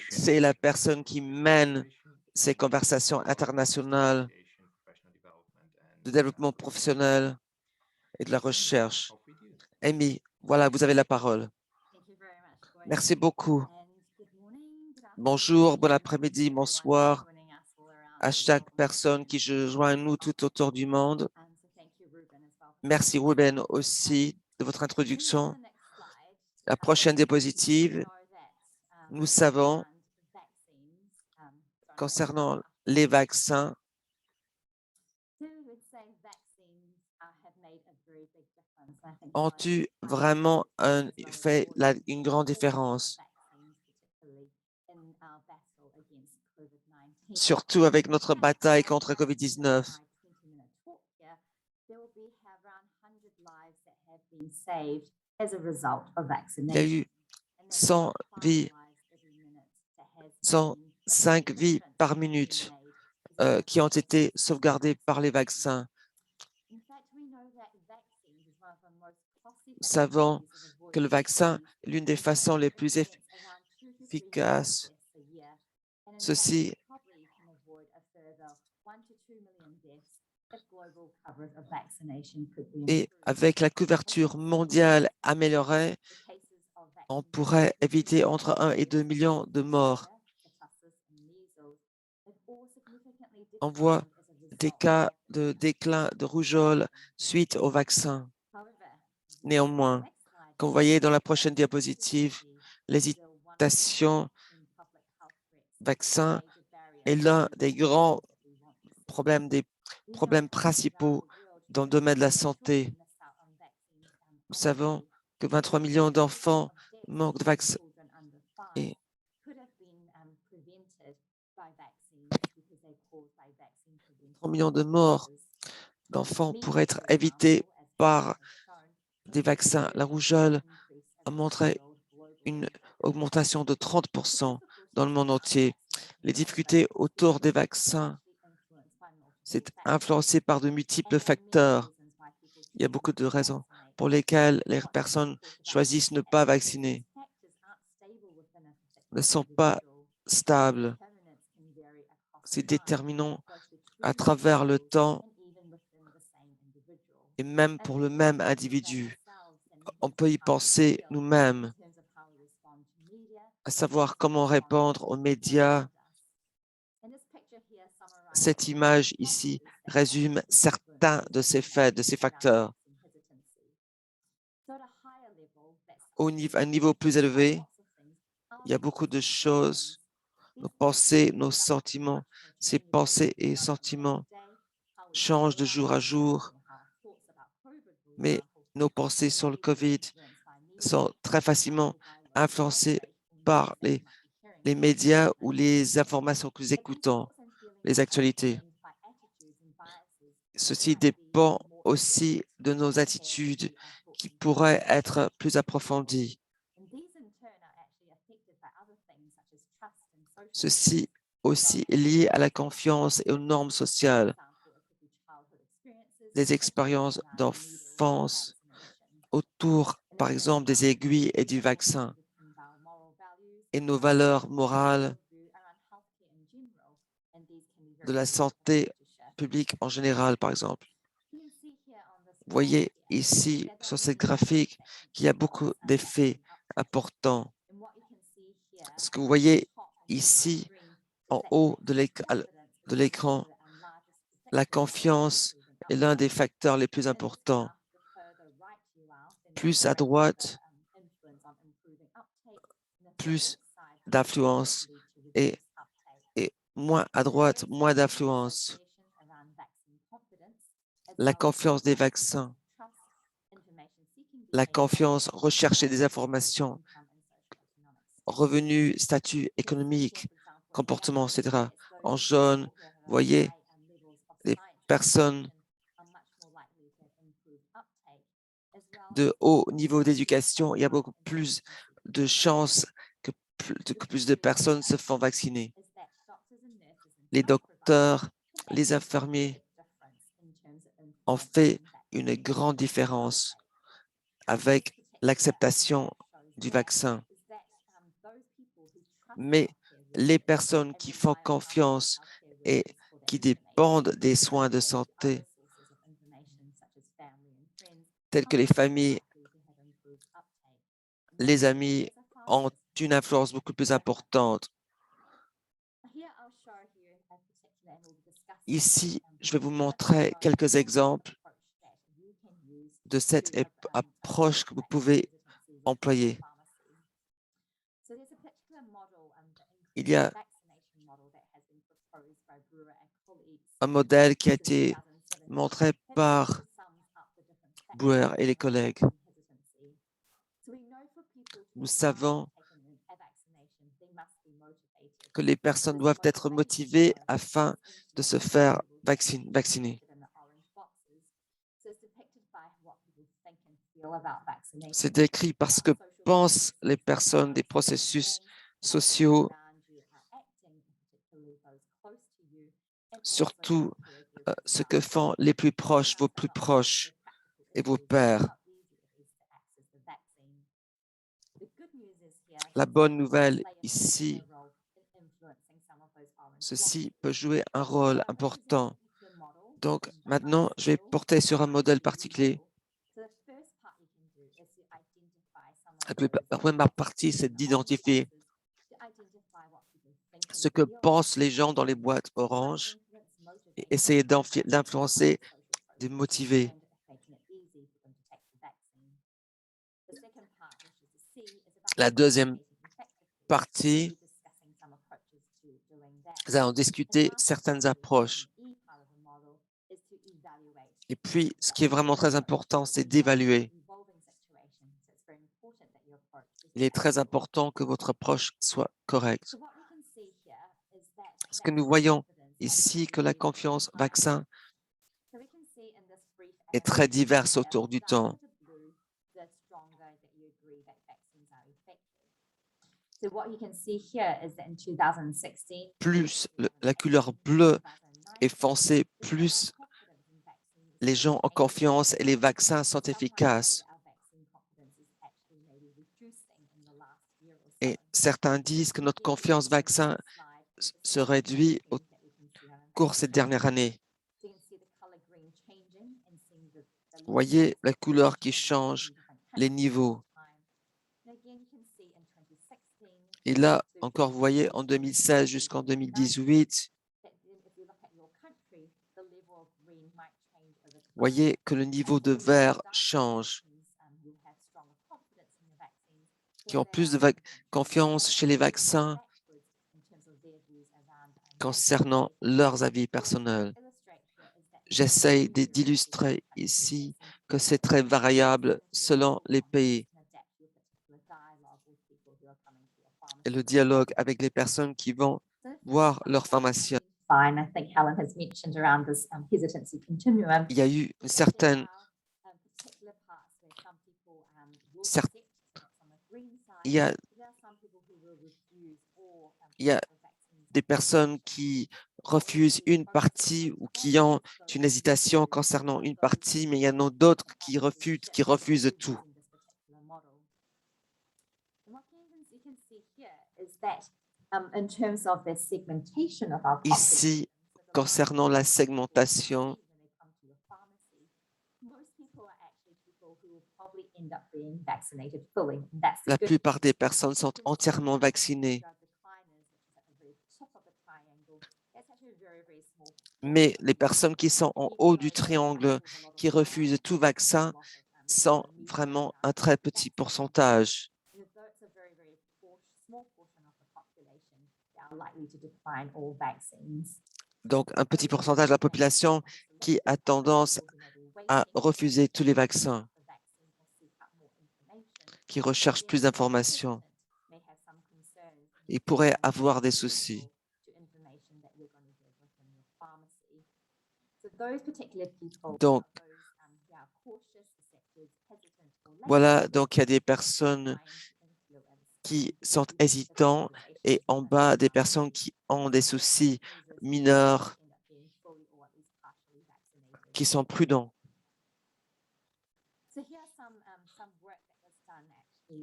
S2: C'est la personne qui mène ces conversations internationales de développement professionnel et de la recherche. Amy, voilà, vous avez la parole. Merci beaucoup. Bonjour, bon après-midi, bonsoir à chaque personne qui se joint à nous tout autour du monde. Merci Ruben aussi de votre introduction. La prochaine diapositive, nous savons concernant les vaccins, ont eu vraiment fait une grande différence, surtout avec notre bataille contre COVID-19. Il y a eu 100 vies, 105 vies par minute qui ont été sauvegardées par les vaccins. Nous savons que le vaccin est l'une des façons les plus efficaces. Ceci et avec la couverture mondiale améliorée, on pourrait éviter entre 1 et 2 millions de morts. On voit des cas de déclin de rougeole suite au vaccin. Néanmoins, comme vous voyez dans la prochaine diapositive, l'hésitation vaccin est l'un des grands problèmes, des problèmes principaux dans le domaine de la santé. Nous savons que 23 millions d'enfants manquent de vaccins et 3 millions de morts d'enfants pourraient être évités par des vaccins. La rougeole a montré une augmentation de 30% dans le monde entier. Les difficultés autour des vaccins, c'est influencé par de multiples facteurs. Il y a beaucoup de raisons pour lesquelles les personnes choisissent ne pas vacciner, ne sont pas stables. C'est déterminant à travers le temps et même pour le même individu. On peut y penser nous-mêmes, à savoir comment répondre aux médias. Cette image ici résume certains de ces faits, de ces facteurs. À un niveau plus élevé, il y a beaucoup de choses, nos pensées, nos sentiments. Ces pensées et sentiments changent de jour à jour, mais nos pensées sur le COVID sont très facilement influencées par les médias ou les informations que nous écoutons, les actualités. Ceci dépend aussi de nos attitudes qui pourraient être plus approfondies. Ceci aussi est lié à la confiance et aux normes sociales, des expériences d'enfance autour, par exemple, des aiguilles et du vaccin, et nos valeurs morales de la santé publique en général, par exemple. Vous voyez ici, sur cette graphique, qu'il y a beaucoup d'effets importants. Ce que vous voyez ici, en haut de l'écran, la confiance est l'un des facteurs les plus importants. Plus à droite, plus d'influence et moins à droite, moins d'influence. La confiance des vaccins, la confiance rechercher des informations, revenus, statut économique, comportement, etc. En jaune, vous voyez, les personnes de haut niveau d'éducation, il y a beaucoup plus de chances que plus de personnes se font vacciner. Les docteurs, les infirmiers ont fait une grande différence avec l'acceptation du vaccin. Mais les personnes qui font confiance et qui dépendent des soins de santé, tels que les familles, les amis, ont une influence beaucoup plus importante. Ici, je vais vous montrer quelques exemples de cette approche que vous pouvez employer. Il y a un modèle qui a été montré par Brewer et les collègues. Nous savons que les personnes doivent être motivées afin de se faire vacciner. C'est décrit parce que pensent les personnes des processus sociaux, surtout ce que font les plus proches, vos plus proches et vos pairs. La bonne nouvelle ici, ceci peut jouer un rôle important. Donc, maintenant, je vais porter sur un modèle particulier. La première partie, c'est d'identifier ce que pensent les gens dans les boîtes oranges et essayer d'influencer, de motiver. La deuxième partie, nous allons discuter certaines approches. Et puis, ce qui est vraiment très important, c'est d'évaluer. Il est très important que votre approche soit correcte. Ce que nous voyons ici, que la confiance vaccin est très diverse autour du temps. Plus la couleur bleue est foncée, plus les gens ont confiance et les vaccins sont efficaces. Et certains disent que notre confiance vaccin se réduit au cours de cette dernière année. Vous voyez la couleur qui change, les niveaux. Et là, encore, vous voyez, en 2016 jusqu'en 2018, vous voyez que le niveau de vert change, qui ont plus de confiance chez les vaccins concernant leurs avis personnels. J'essaie d'illustrer ici que c'est très variable selon les pays. Et le dialogue avec les personnes qui vont voir leur pharmacien. Il y a eu une certaine il y a des personnes qui refusent une partie ou qui ont une hésitation concernant une partie, mais il y en a d'autres qui refusent tout. Ici, concernant la segmentation, la plupart des personnes sont entièrement vaccinées. Mais les personnes qui sont en haut du triangle, qui refusent tout vaccin, sont vraiment un très petit pourcentage. Donc, un petit pourcentage de la population qui a tendance à refuser tous les vaccins, qui recherchent plus d'informations. Ils pourraient avoir des soucis. Donc, voilà, donc il y a des personnes qui sont hésitants et en bas des personnes qui ont des soucis mineurs, qui sont prudents.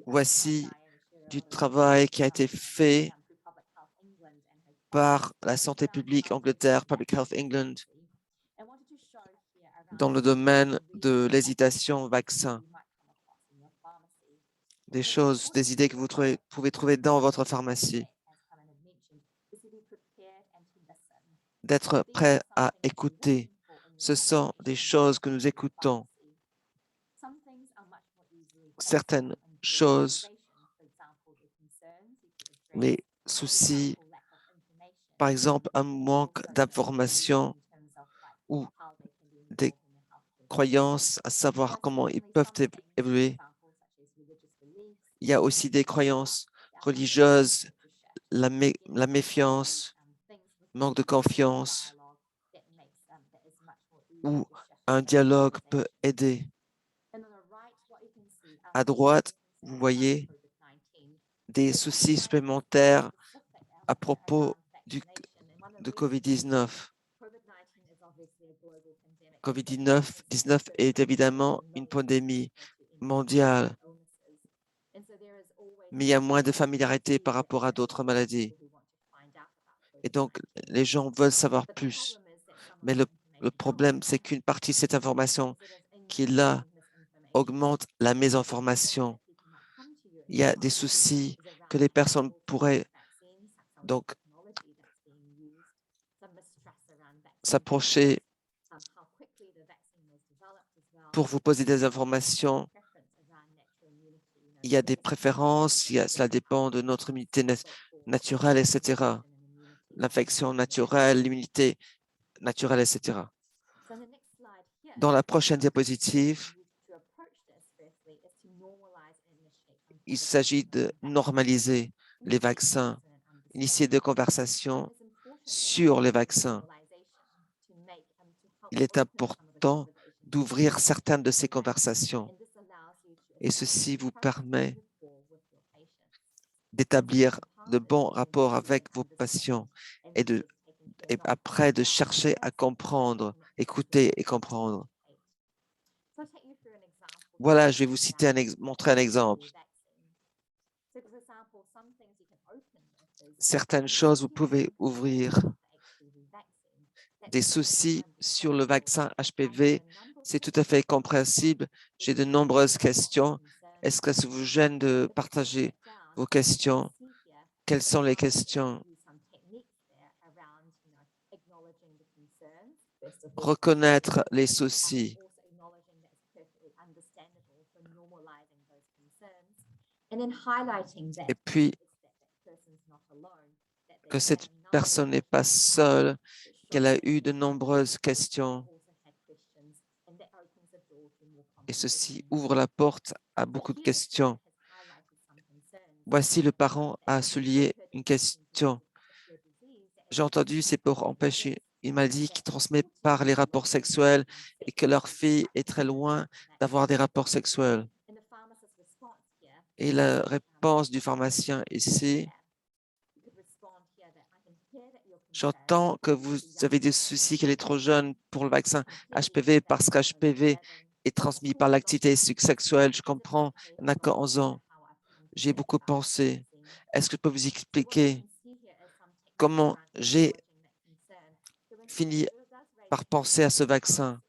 S2: Voici du travail qui a été fait par la santé publique Angleterre, Public Health England, dans le domaine de l'hésitation au vaccin. Des choses, des idées que vous pouvez trouver dans votre pharmacie. D'être prêt à écouter. Ce sont des choses que nous écoutons. Certaines choses, les soucis, par exemple, un manque d'information ou des croyances à savoir comment ils peuvent évoluer. Il y a aussi des croyances religieuses, la méfiance, manque de confiance, où un dialogue peut aider. À droite, vous voyez des soucis supplémentaires à propos de COVID-19. COVID-19 est évidemment une pandémie mondiale, mais il y a moins de familiarité par rapport à d'autres maladies. Et donc, les gens veulent savoir plus. Mais le problème, c'est qu'une partie de cette information qui est là augmente la mésinformation. Il y a des soucis que les personnes pourraient donc s'approcher pour vous poser des informations. Il y a des préférences, cela dépend de notre immunité naturelle, etc. L'infection naturelle, l'immunité naturelle, etc. Dans la prochaine diapositive, il s'agit de normaliser les vaccins, initier des conversations sur les vaccins. Il est important d'ouvrir certaines de ces conversations et ceci vous permet d'établir de bons rapports avec vos patients et après de chercher à comprendre, écouter et comprendre. Voilà, je vais vous montrer un exemple. Certaines choses, vous pouvez ouvrir. Des soucis sur le vaccin HPV, c'est tout à fait compréhensible. J'ai de nombreuses questions. Est-ce que ça vous gêne de partager vos questions? Quelles sont les questions? Reconnaître les soucis. Et puis, que cette personne n'est pas seule, qu'elle a eu de nombreuses questions. Et ceci ouvre la porte à beaucoup de questions. Voici le parent a souligné une question. J'ai entendu, c'est pour empêcher une maladie qui transmet par les rapports sexuels et que leur fille est très loin d'avoir des rapports sexuels. Et la réponse du pharmacien ici, j'entends que vous avez des soucis qu'elle est trop jeune pour le vaccin HPV parce qu'HPV est transmis par l'activité sexuelle. Je comprends, elle n'a que 11 ans. J'ai beaucoup pensé. Est-ce que je peux vous expliquer comment j'ai fini par penser à ce vaccin?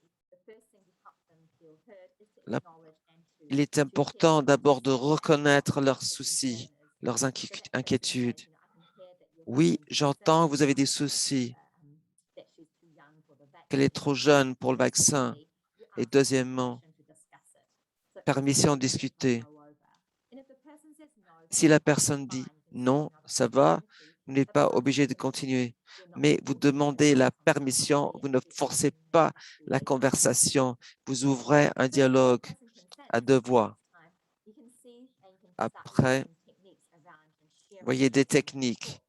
S2: Il est important d'abord de reconnaître leurs soucis, leurs inquiétudes. Oui, j'entends que vous avez des soucis, qu'elle est trop jeune pour le vaccin. Et deuxièmement, permission de discuter. Si la personne dit non, ça va, vous n'êtes pas obligé de continuer. Mais vous demandez la permission, vous ne forcez pas la conversation, vous ouvrez un dialogue à deux voix. Après, vous voyez des techniques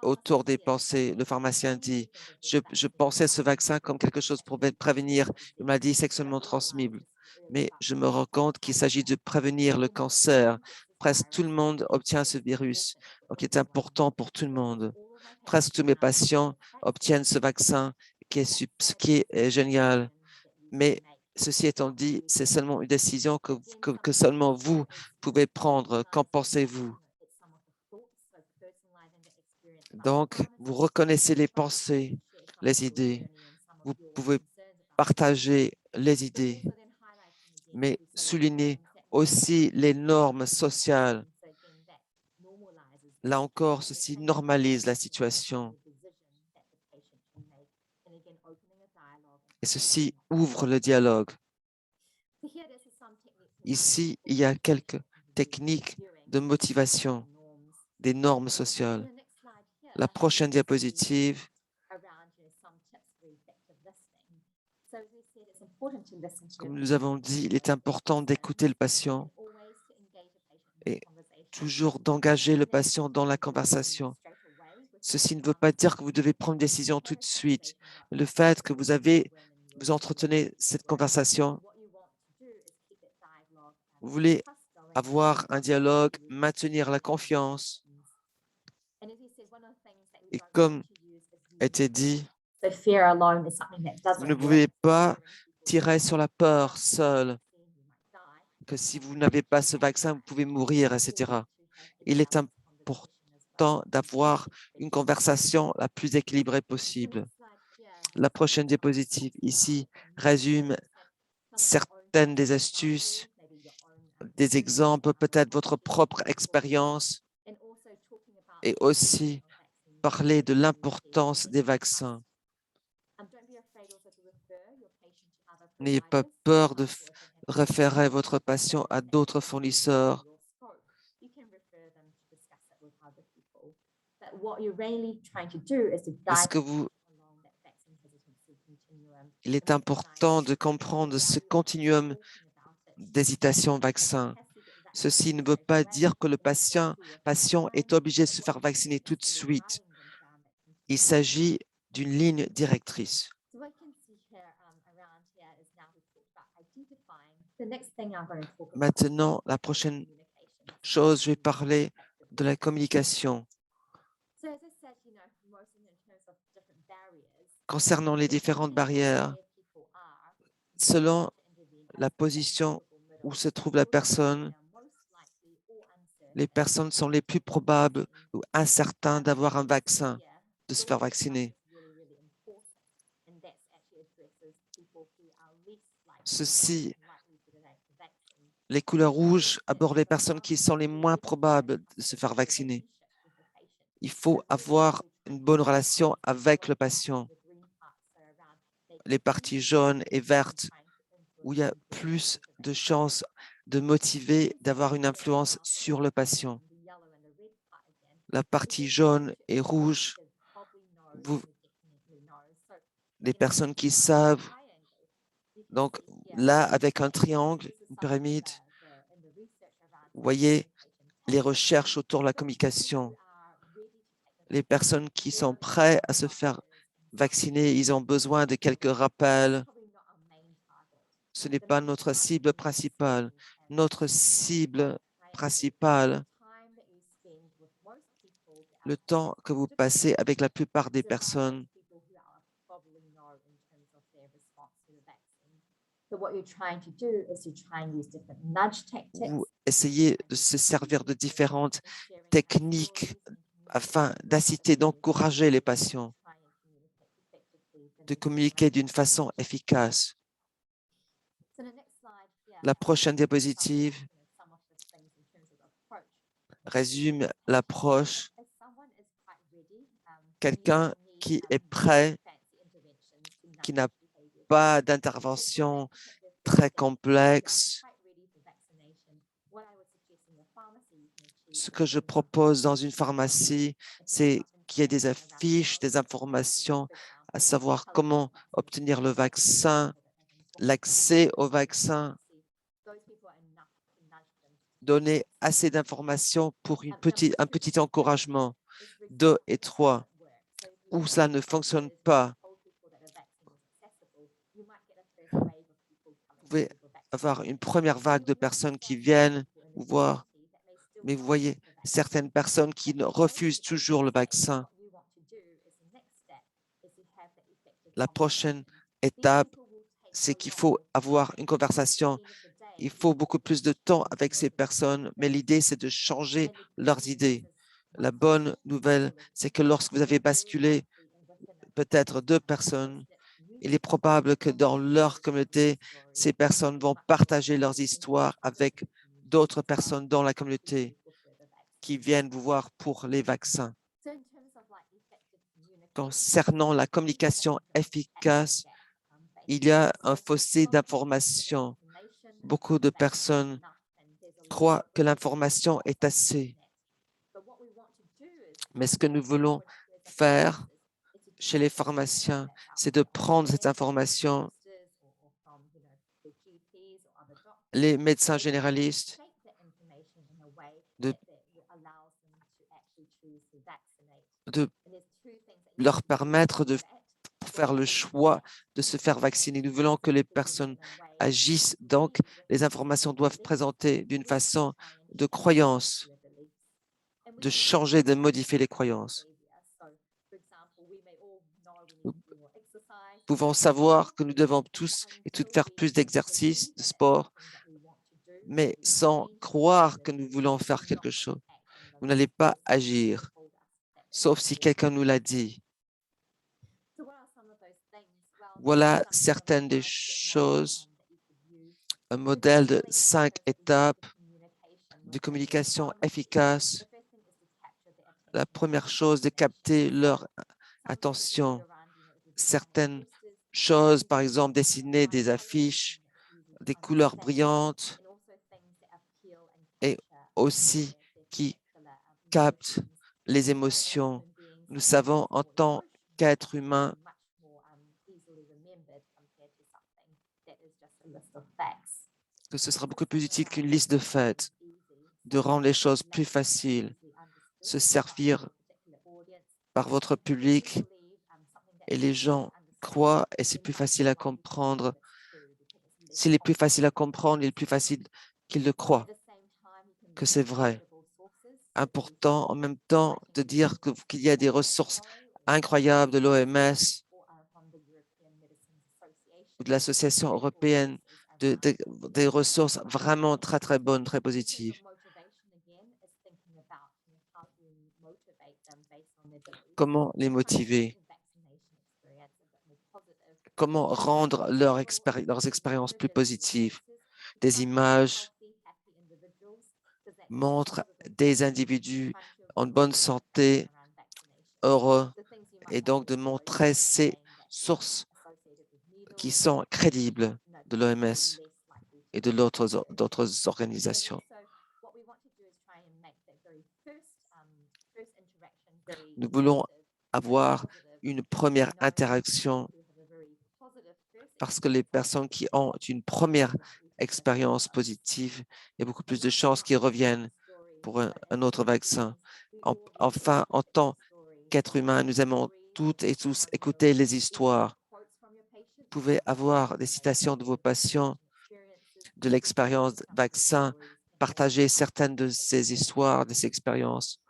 S2: autour des pensées. Le pharmacien dit, je pensais ce vaccin comme quelque chose pour prévenir une maladie sexuellement transmissible, mais je me rends compte qu'il s'agit de prévenir le cancer presque tout le monde obtient ce virus, donc il est important pour tout le monde. Presque tous mes patients obtiennent ce vaccin, ce qui est génial. Mais ceci étant dit, c'est seulement une décision que seulement vous pouvez prendre. Qu'en pensez-vous? Donc, vous reconnaissez les pensées, les idées. Vous pouvez partager les idées, mais souligner aussi les normes sociales. Là encore, ceci normalise la situation et ceci ouvre le dialogue. Ici, il y a quelques techniques de motivation, des normes sociales. La prochaine diapositive, comme nous avons dit, il est important d'écouter le patient et toujours d'engager le patient dans la conversation. Ceci ne veut pas dire que vous devez prendre une décision tout de suite. Le fait que vous entretenez cette conversation, vous voulez avoir un dialogue, maintenir la confiance. Et comme a été dit, vous ne pouvez pas tirer sur la peur seul, que si vous n'avez pas ce vaccin, vous pouvez mourir, etc. Il est important d'avoir une conversation la plus équilibrée possible. La prochaine diapositive ici résume certaines des astuces, des exemples, peut-être votre propre expérience et aussi parler de l'importance des vaccins. N'ayez pas peur de référer votre patient à d'autres fournisseurs. Il est important de comprendre ce continuum d'hésitation vaccin. Ceci ne veut pas dire que le patient est obligé de se faire vacciner tout de suite. Il s'agit d'une ligne directrice. Maintenant, la prochaine chose, je vais parler de la communication. Concernant les différentes barrières, selon la position où se trouve la personne, les personnes sont les plus probables ou incertains d'avoir un vaccin, de se faire vacciner. Ceci, les couleurs rouges abordent les personnes qui sont les moins probables de se faire vacciner. Il faut avoir une bonne relation avec le patient. Les parties jaunes et vertes, où il y a plus de chances de motiver, d'avoir une influence sur le patient. La partie jaune et rouge, les personnes qui savent, donc là, avec un triangle, une pyramide, vous voyez les recherches autour de la communication. Les personnes qui sont prêtes à se faire vacciner, ils ont besoin de quelques rappels. Ce n'est pas notre cible principale. Notre cible principale, le temps que vous passez avec la plupart des personnes, vous essayez de se servir de différentes techniques afin d'inciter, d'encourager les patients, de communiquer d'une façon efficace. La prochaine diapositive résume l'approche. Quelqu'un qui est prêt, qui n'a pas d'intervention très complexe. Ce que je propose dans une pharmacie, c'est qu'il y ait des affiches, des informations, à savoir comment obtenir le vaccin, l'accès au vaccin, donner assez d'informations pour un petit encouragement. 2 et 3, où ça ne fonctionne pas, vous pouvez avoir une première vague de personnes qui viennent vous voir. Mais vous voyez, certaines personnes qui refusent toujours le vaccin. La prochaine étape, c'est qu'il faut avoir une conversation. Il faut beaucoup plus de temps avec ces personnes, mais l'idée, c'est de changer leurs idées. La bonne nouvelle, c'est que lorsque vous avez basculé peut-être 2 personnes, il est probable que dans leur communauté, ces personnes vont partager leurs histoires avec d'autres personnes dans la communauté qui viennent vous voir pour les vaccins. Concernant la communication efficace, il y a un fossé d'information. Beaucoup de personnes croient que l'information est assez. Mais ce que nous voulons faire chez les pharmaciens, c'est de prendre cette information, les médecins généralistes, de leur permettre de faire le choix de se faire vacciner. Nous voulons que les personnes agissent, donc les informations doivent présenter d'une façon de croyance, de changer, de modifier les croyances. Nous pouvons savoir que nous devons tous et toutes faire plus d'exercice, de sport, mais sans croire que nous voulons faire quelque chose. Vous n'allez pas agir, sauf si quelqu'un nous l'a dit. Voilà certaines des choses, un modèle de 5 étapes de communication efficace. La première chose, de capter leur attention. Certaines choses, par exemple, dessiner des affiches, des couleurs brillantes et aussi qui captent les émotions. Nous savons en tant qu'être humain que ce sera beaucoup plus utile qu'une liste de faits, de rendre les choses plus faciles, se servir par votre public et les gens croient et c'est plus facile à comprendre. S'il est plus facile à comprendre, il est plus facile qu'ils le croient, que c'est vrai. Important en même temps de dire qu'il y a des ressources incroyables de l'OMS ou de l'Association européenne, des ressources vraiment très, très bonnes, très positives. Comment les motiver? Comment rendre leurs expériences plus positives? Des images montrent des individus en bonne santé, heureux, et donc de montrer ces sources qui sont crédibles de l'OMS et de d'autres organisations. Nous voulons avoir une première interaction parce que les personnes qui ont une première expérience positive, il y a beaucoup plus de chances qu'ils reviennent pour un autre vaccin. Enfin, en tant qu'être humain, nous aimons toutes et tous écouter les histoires. Vous pouvez avoir des citations de vos patients, de l'expérience vaccin, partager certaines de ces histoires, de ces expériences.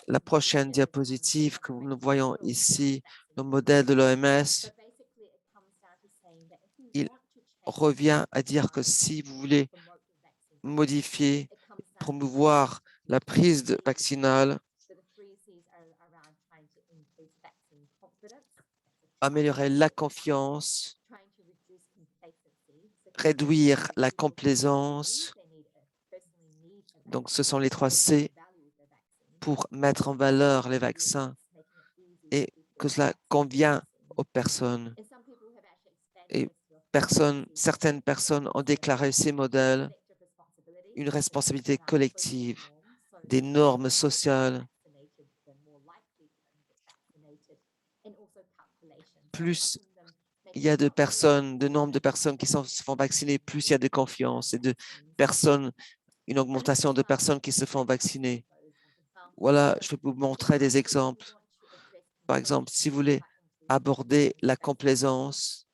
S2: La prochaine diapositive que nous voyons ici, le modèle de l'OMS, il revient à dire que si vous voulez modifier, promouvoir la prise vaccinale, améliorer la confiance, réduire la complaisance. Donc, ce sont les 3 C pour mettre en valeur les vaccins et que cela convient aux personnes. Et certaines personnes ont déclaré ces modèles une responsabilité collective, des normes sociales. Plus il y a de nombre de personnes qui se font vacciner, plus il y a de confiance et une augmentation de personnes qui se font vacciner. Voilà, je vais vous montrer des exemples. Par exemple, si vous voulez aborder la complaisance,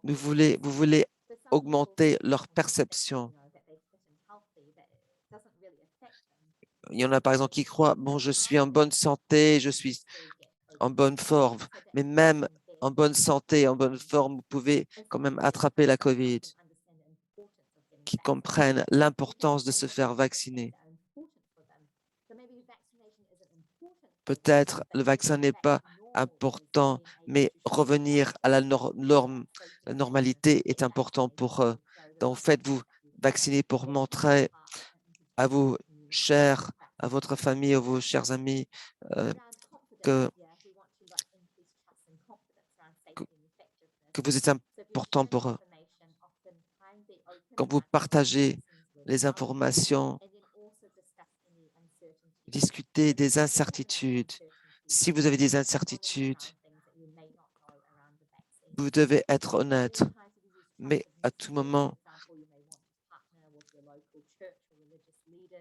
S2: vous voulez augmenter leur perception. il y en a par exemple qui croient, bon, je suis en bonne santé, je suis en bonne forme, mais même en bonne santé, en bonne forme, vous pouvez quand même attraper la COVID, qui comprennent l'importance de se faire vacciner. Peut-être le vaccin n'est pas important, mais revenir à la norme, la normalité est important pour eux. Donc, faites-vous vacciner pour montrer à vos chers, à votre famille, à vos chers amis euh, que, que, que vous êtes important pour eux. Quand vous partagez les informations, discutez des incertitudes. Si vous avez des incertitudes, vous devez être honnête, mais à tout moment,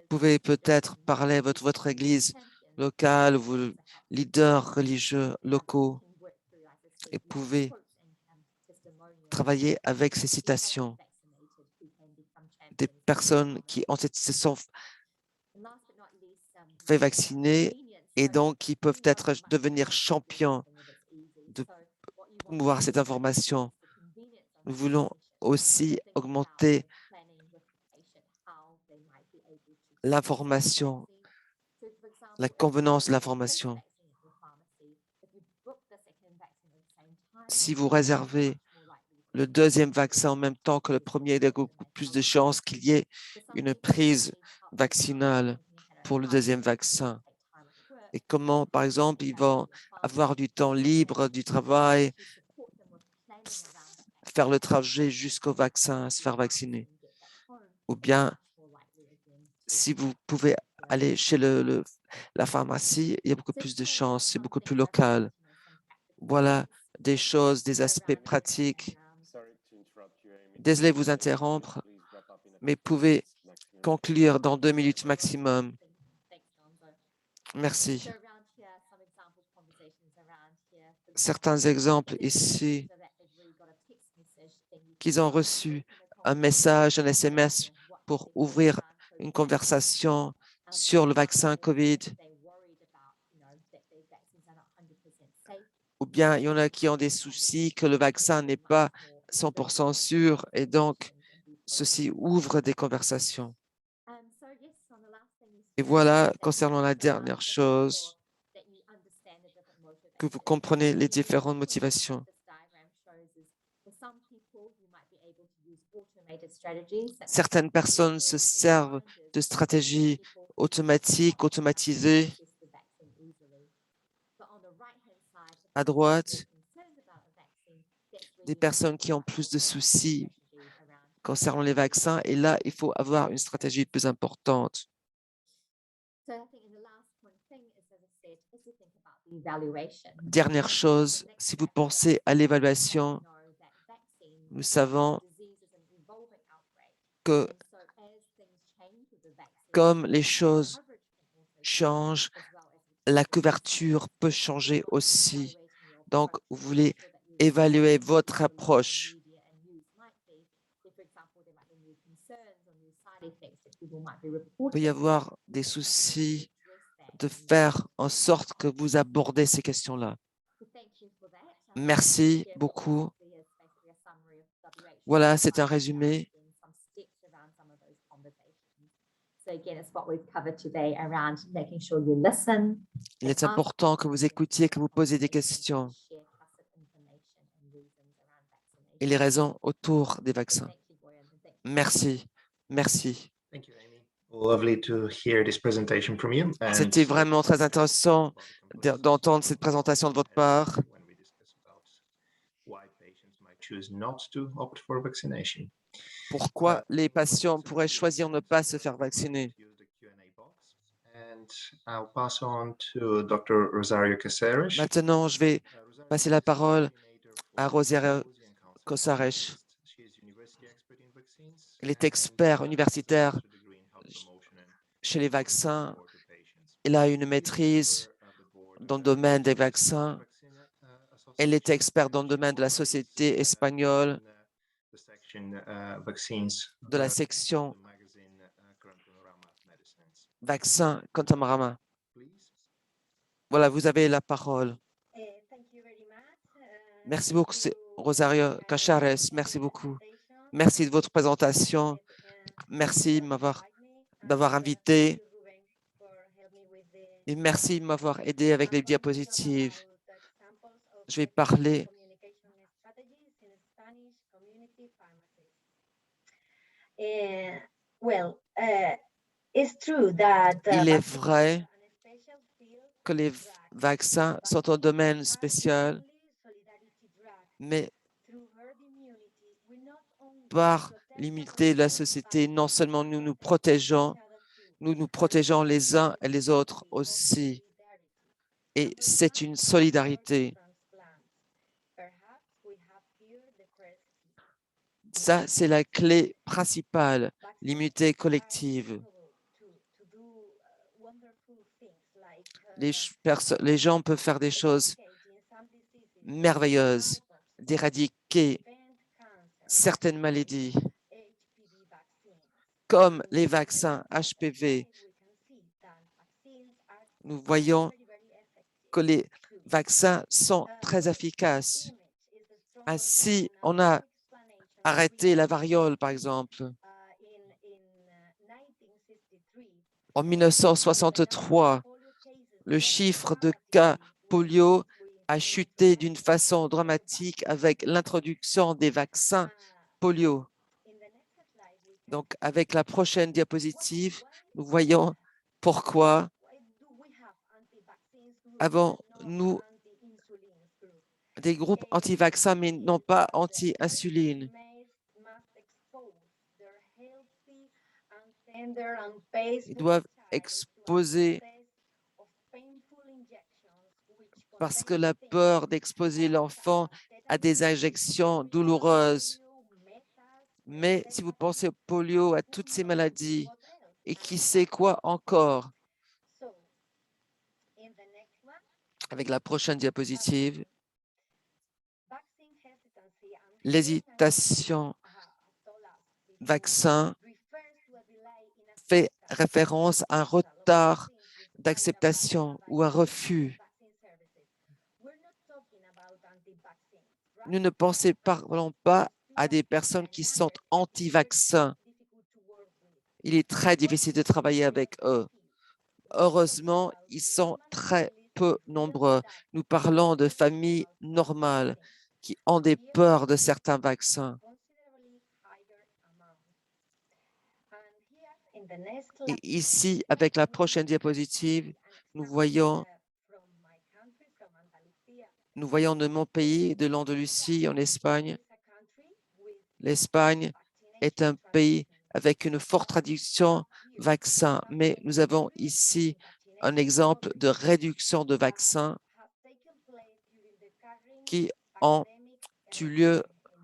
S2: vous pouvez peut-être parler à votre église locale, vos leaders religieux locaux, et pouvez travailler avec ces citations des personnes qui se sont fait vacciner et donc qui peuvent devenir champions de promouvoir cette information. Nous voulons aussi augmenter l'information, la convenance de l'information. Si vous réservez le deuxième vaccin en même temps que le premier, il y a beaucoup plus de chances qu'il y ait une prise vaccinale pour le deuxième vaccin. Et comment, par exemple, ils vont avoir du temps libre, du travail, faire le trajet jusqu'au vaccin, se faire vacciner. Ou bien, si vous pouvez aller chez la pharmacie, il y a beaucoup plus de chances, c'est beaucoup plus local. Voilà des choses, des aspects pratiques. Désolé de vous interrompre, mais pouvez conclure dans 2 minutes maximum. Merci. Certains exemples ici qu'ils ont reçu un message, un SMS pour ouvrir une conversation sur le vaccin COVID. Ou bien il y en a qui ont des soucis que le vaccin n'est pas 100% sûr et donc ceci ouvre des conversations. Et voilà, concernant la dernière chose, que vous comprenez les différentes motivations. Certaines personnes se servent de stratégies automatiques, automatisées. À droite, des personnes qui ont plus de soucis concernant les vaccins. Et là, il faut avoir une stratégie plus importante. Dernière chose, si vous pensez à l'évaluation, nous savons que comme les choses changent, la couverture peut changer aussi. Donc, vous voulez évaluer votre approche. Il peut y avoir des soucis de faire en sorte que vous abordez ces questions-là. Merci beaucoup. Voilà, c'est un résumé. Il est important que vous écoutiez, que vous posiez des questions et les raisons autour des vaccins. Merci. Merci. C'était vraiment très intéressant d'entendre cette présentation de votre part. Pourquoi les patients pourraient choisir de ne pas se faire vacciner? Maintenant, je vais passer la parole à Rosario Casares. Elle est expert universitaire chez les vaccins. Elle a une maîtrise dans le domaine des vaccins. Elle est experte dans le domaine de la Société espagnole, de la section vaccin Contamarama. Voilà, vous avez la parole. Merci beaucoup, Rosario Cachares. Merci beaucoup. Merci de votre présentation. Merci d'avoir invité et merci de m'avoir aidé avec les diapositives. Je vais parler. Il est vrai que les vaccins sont un domaine spécial, mais par l'immunité de la société, non seulement nous nous protégeons les uns et les autres aussi. Et c'est une solidarité. Ça, c'est la clé principale, l'immunité collective. Les gens peuvent faire des choses merveilleuses, d'éradiquer certaines maladies, comme les vaccins HPV. Nous voyons que les vaccins sont très efficaces. Ainsi, on a arrêté la variole, par exemple. En 1963, le chiffre de cas polio a chuté d'une façon dramatique avec l'introduction des vaccins polio. Donc, avec la prochaine diapositive, nous voyons pourquoi avons-nous des groupes anti-vaccins, mais non pas anti-insuline. Ils doivent exposer parce que la peur d'exposer l'enfant à des injections douloureuses. Mais si vous pensez au polio, à toutes ces maladies, et qui sait quoi encore? Avec la prochaine diapositive, l'hésitation vaccin fait référence à un retard d'acceptation ou un refus. Nous ne parlons pas à des personnes qui sont anti-vaccins. Il est très difficile de travailler avec eux. Heureusement, ils sont très peu nombreux. Nous parlons de familles normales qui ont des peurs de certains vaccins. Et ici, avec la prochaine diapositive, nous voyons de mon pays, de l'Andalousie, en Espagne. L'Espagne est un pays avec une forte tradition vaccin, mais nous avons ici un exemple de réduction de vaccins qui ont eu lieu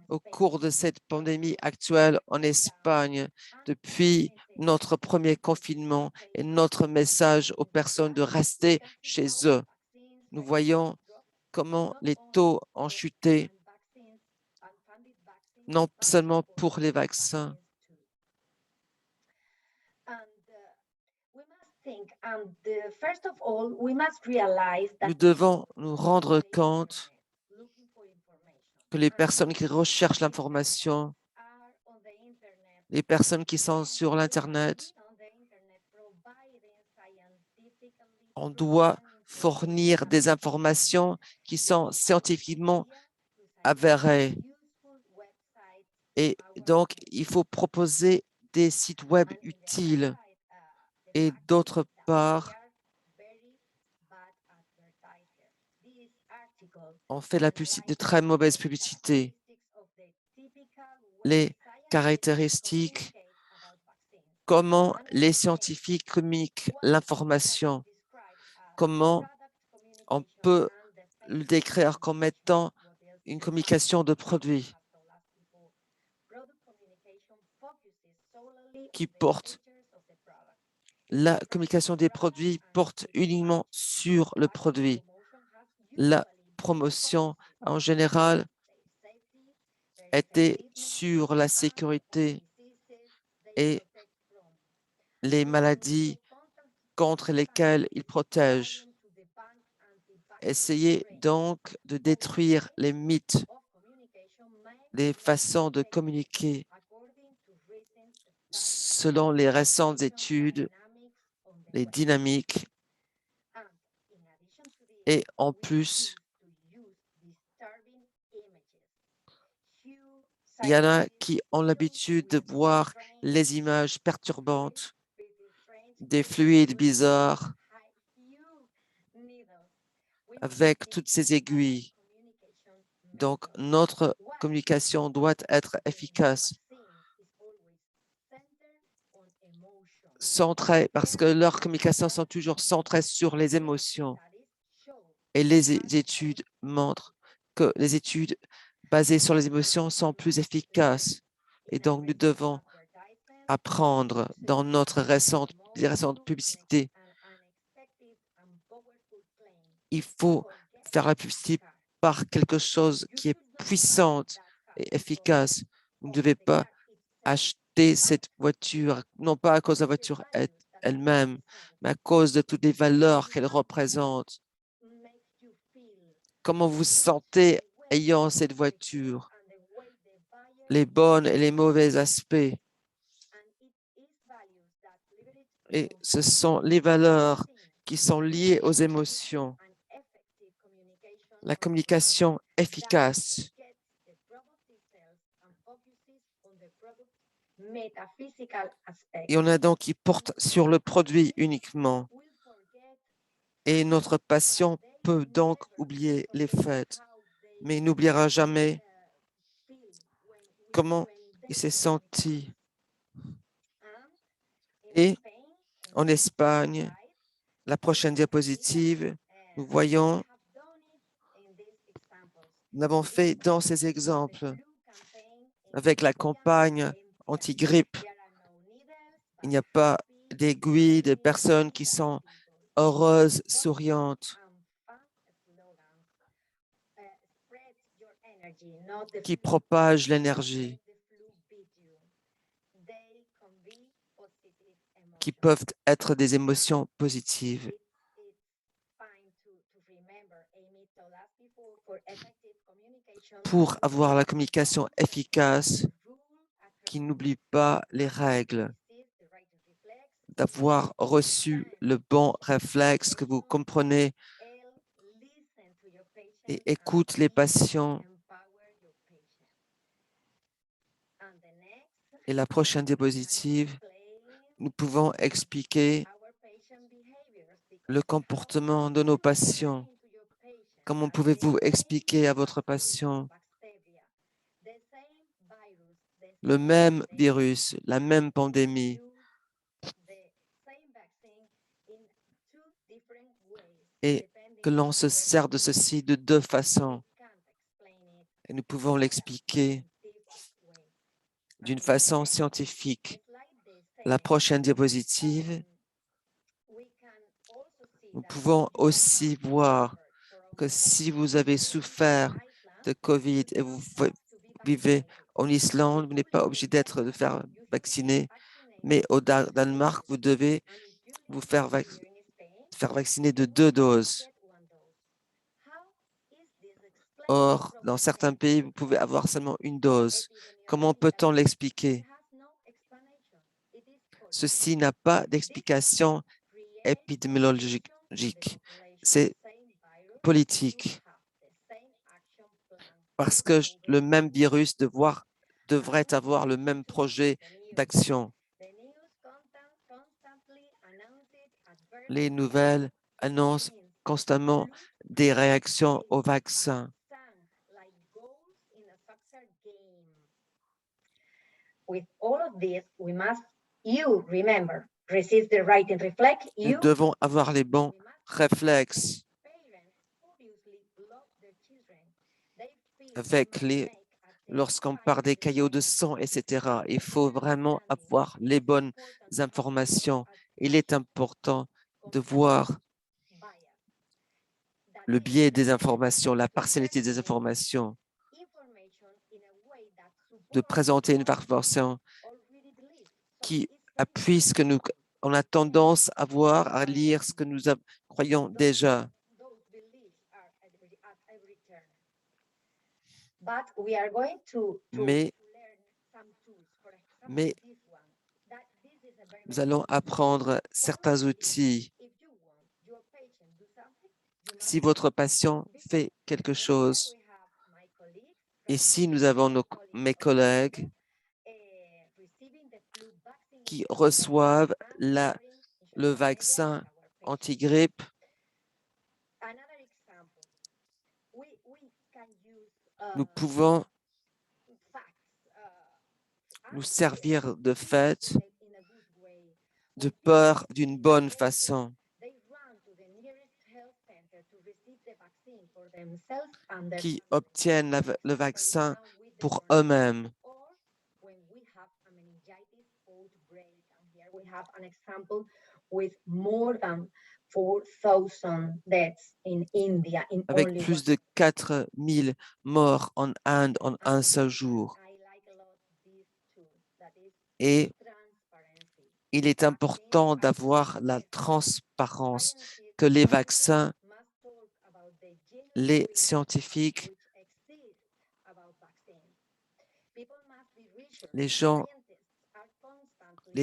S2: au cours de cette pandémie actuelle en Espagne depuis notre premier confinement et notre message aux personnes de rester chez eux. Nous voyons comment les taux ont chuté, non seulement pour les vaccins. Nous devons nous rendre compte que les personnes qui recherchent l'information, les personnes qui sont sur l'Internet, on doit fournir des informations qui sont scientifiquement avérées. Et donc, il faut proposer des sites web utiles. Et d'autre part, on fait de très mauvaise publicité. Les caractéristiques, comment les scientifiques communiquent l'information, comment on peut le décrire comme étant une communication de produits qui porte la communication des produits porte uniquement sur le produit. La promotion en général était sur la sécurité et les maladies contre lesquels ils protègent. Essayez donc de détruire les mythes, les façons de communiquer selon les récentes études, les dynamiques, et en plus, il y en a qui ont l'habitude de voir les images perturbantes, des fluides bizarres, avec toutes ces aiguilles. Donc, notre communication doit être efficace, centrée, parce que leurs communications sont toujours centrées sur les émotions. Et les études montrent que les études basées sur les émotions sont plus efficaces. Et donc, nous devons apprendre dans notre récente publicité. Il faut faire la publicité par quelque chose qui est puissante et efficace. Vous ne devez pas acheter cette voiture, non pas à cause de la voiture elle-même, mais à cause de toutes les valeurs qu'elle représente. Comment vous sentez ayant cette voiture, les bons et les mauvais aspects. Et ce sont les valeurs qui sont liées aux émotions. La communication efficace. Et on a donc qui porte sur le produit uniquement. Et notre patient peut donc oublier les faits, mais il n'oubliera jamais comment il s'est senti. Et en Espagne, la prochaine diapositive, nous voyons, nous avons fait dans ces exemples, avec la campagne anti-grippe, il n'y a pas d'aiguilles, de personnes qui sont heureuses, souriantes, qui propagent l'énergie, qui peuvent être des émotions positives. Pour avoir la communication efficace, qui n'oublie pas les règles, d'avoir reçu le bon réflexe que vous comprenez et écoute les patients. Et la prochaine diapositive, nous pouvons expliquer le comportement de nos patients. Comment pouvez-vous expliquer à votre patient le même virus, la même pandémie, et que l'on se sert de ceci de deux façons. Et nous pouvons l'expliquer d'une façon scientifique. La prochaine diapositive, nous pouvons aussi voir que si vous avez souffert de COVID et vous vivez en Islande, vous n'êtes pas obligé de faire vacciner, mais au Danemark, vous devez vous faire vacciner de 2 doses. Or, dans certains pays, vous pouvez avoir seulement 1 dose. Comment peut-on l'expliquer? Ceci n'a pas d'explication épidémiologique. C'est politique. Parce que le même virus devrait avoir le même projet d'action. Les nouvelles annoncent constamment des réactions au vaccin. Nous devons avoir les bons réflexes lorsqu'on parle des caillots de sang, etc. Il faut vraiment avoir les bonnes informations. Il est important de voir le biais des informations, la partialité des informations, de présenter une information qui appuie ce que nous on a tendance à voir, à lire ce que nous croyons déjà. Mais nous allons apprendre certains outils. Si votre patient fait quelque chose, ici nous avons mes collègues qui reçoivent le vaccin anti-grippe. Nous pouvons nous servir de faits, de peur d'une bonne façon, qui obtiennent le vaccin pour eux-mêmes. Avec plus de 4000 morts en Inde en un seul jour. Et il est important d'avoir la transparence que les vaccins, les scientifiques, les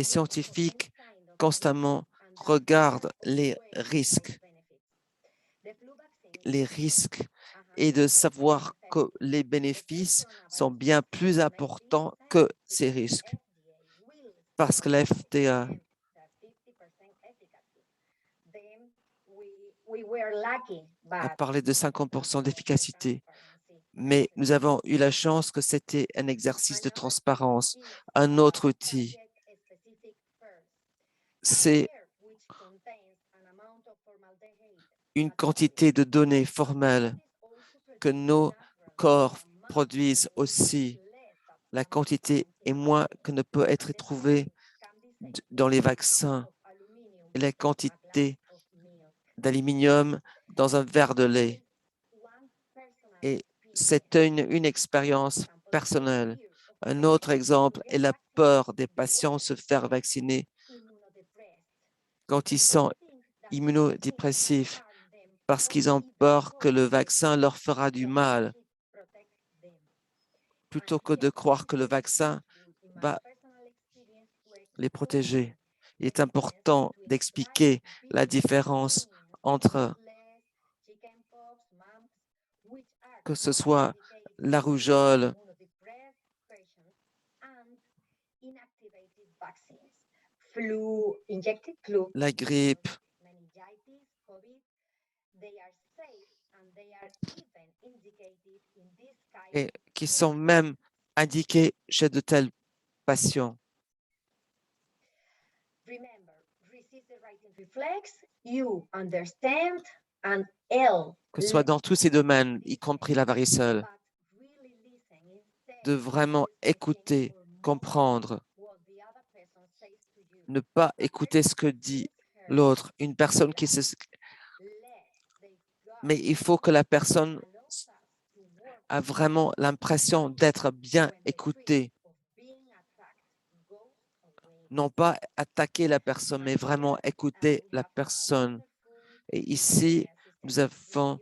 S2: scientifiques constamment regardent les risques et de savoir que les bénéfices sont bien plus importants que ces risques. Parce que la FDA a parlé de 50% d'efficacité, mais nous avons eu la chance que c'était un exercice de transparence. Un autre outil, c'est une quantité de données formelles que nos corps produisent aussi. La quantité est moins que ne peut être trouvée dans les vaccins et la quantité d'aluminium dans un verre de lait. Et c'est une expérience personnelle. Un autre exemple est la peur des patients se faire vacciner quand ils sont immunodépressifs parce qu'ils ont peur que le vaccin leur fera du mal, plutôt que de croire que le vaccin va les protéger. Il est important d'expliquer la différence entre que ce soit la rougeole, la grippe, et qui sont même indiqués chez de tels patients. Que ce soit dans tous ces domaines, y compris la varicelle, de vraiment écouter, comprendre, ne pas écouter ce que dit l'autre, une personne qui se... Mais il faut que la personne a vraiment l'impression d'être bien écoutée. Non pas attaquer la personne, mais vraiment écouter la personne. Et ici, nous avons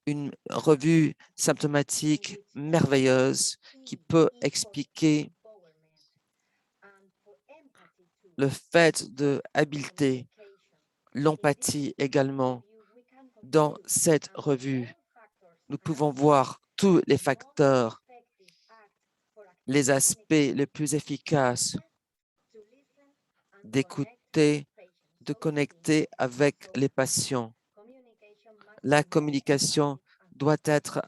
S2: une revue symptomatique merveilleuse qui peut expliquer le fait de habileté, l'empathie également. Dans cette revue, nous pouvons voir tous les facteurs, les aspects les plus efficaces d'écouter, de connecter avec les patients. La communication doit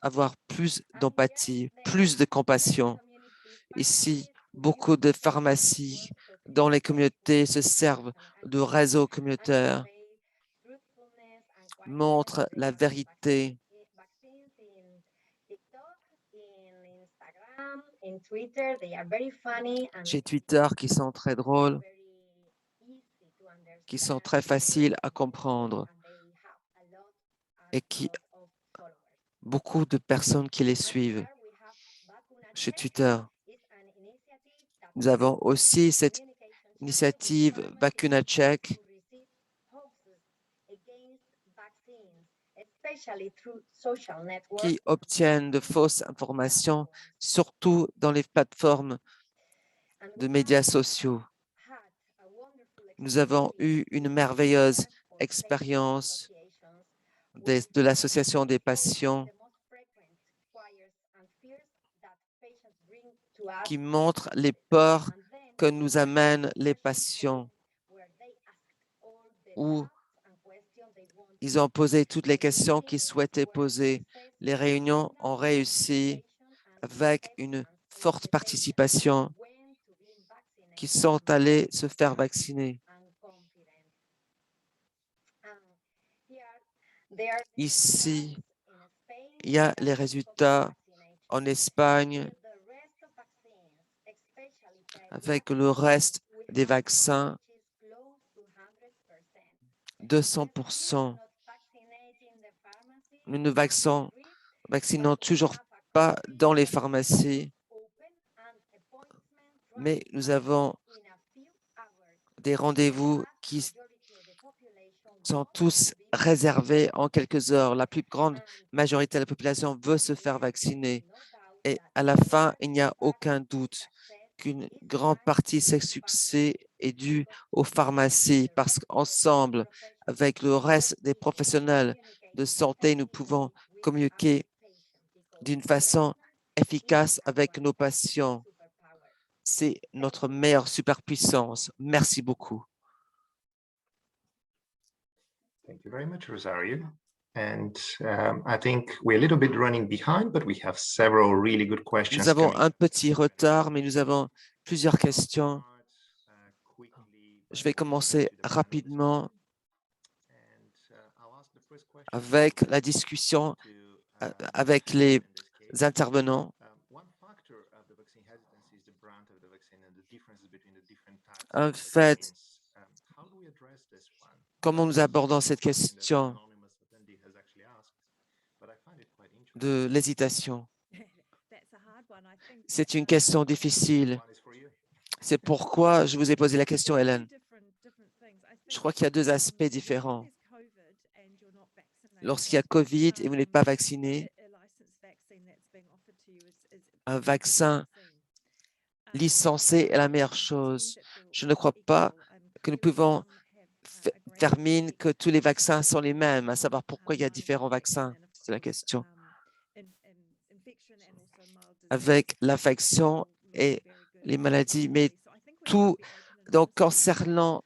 S2: avoir plus d'empathie, plus de compassion. Ici, beaucoup de pharmacies dans les communautés se servent de réseaux communautaires, montrent la vérité. Chez Twitter, qui sont très drôles, qui sont très faciles à comprendre et qui beaucoup de personnes qui les suivent. Chez Twitter, nous avons aussi cette initiative VacunaCheck qui obtiennent de fausses informations, surtout dans les plateformes de médias sociaux. Nous avons eu une merveilleuse expérience de l'Association des patients qui montre les peurs que nous amènent les patients, où ils ont posé toutes les questions qu'ils souhaitaient poser. Les réunions ont réussi avec une forte participation qui sont allés se faire vacciner. Ici, il y a les résultats en Espagne avec le reste des vaccins, 200%. Nous ne vaccinons toujours pas dans les pharmacies, mais nous avons des rendez-vous qui sont tous réservés en quelques heures. La plus grande majorité de la population veut se faire vacciner. Et à la fin, il n'y a aucun doute qu'une grande partie de ce succès est due aux pharmacies parce qu'ensemble, avec le reste des professionnels de santé, nous pouvons communiquer d'une façon efficace avec nos patients. C'est notre meilleure superpuissance. Merci beaucoup.
S1: Thank you very much, Rosario. And I think we're a little bit running behind, but we have several really good questions.
S2: Nous avons un petit retard, mais nous avons plusieurs questions. Je vais commencer rapidement avec la discussion avec les intervenants. En fait, comment nous abordons cette question de l'hésitation? C'est une question difficile. C'est pourquoi je vous ai posé la question, Hélène. Je crois qu'il y a deux aspects différents. Lorsqu'il y a COVID et vous n'êtes pas vacciné, un vaccin licencié est la meilleure chose. Je ne crois pas que nous pouvons faire mine que tous les vaccins sont les mêmes, à savoir pourquoi il y a différents vaccins. C'est la question. Avec l'infection et les maladies, mais tout, donc concernant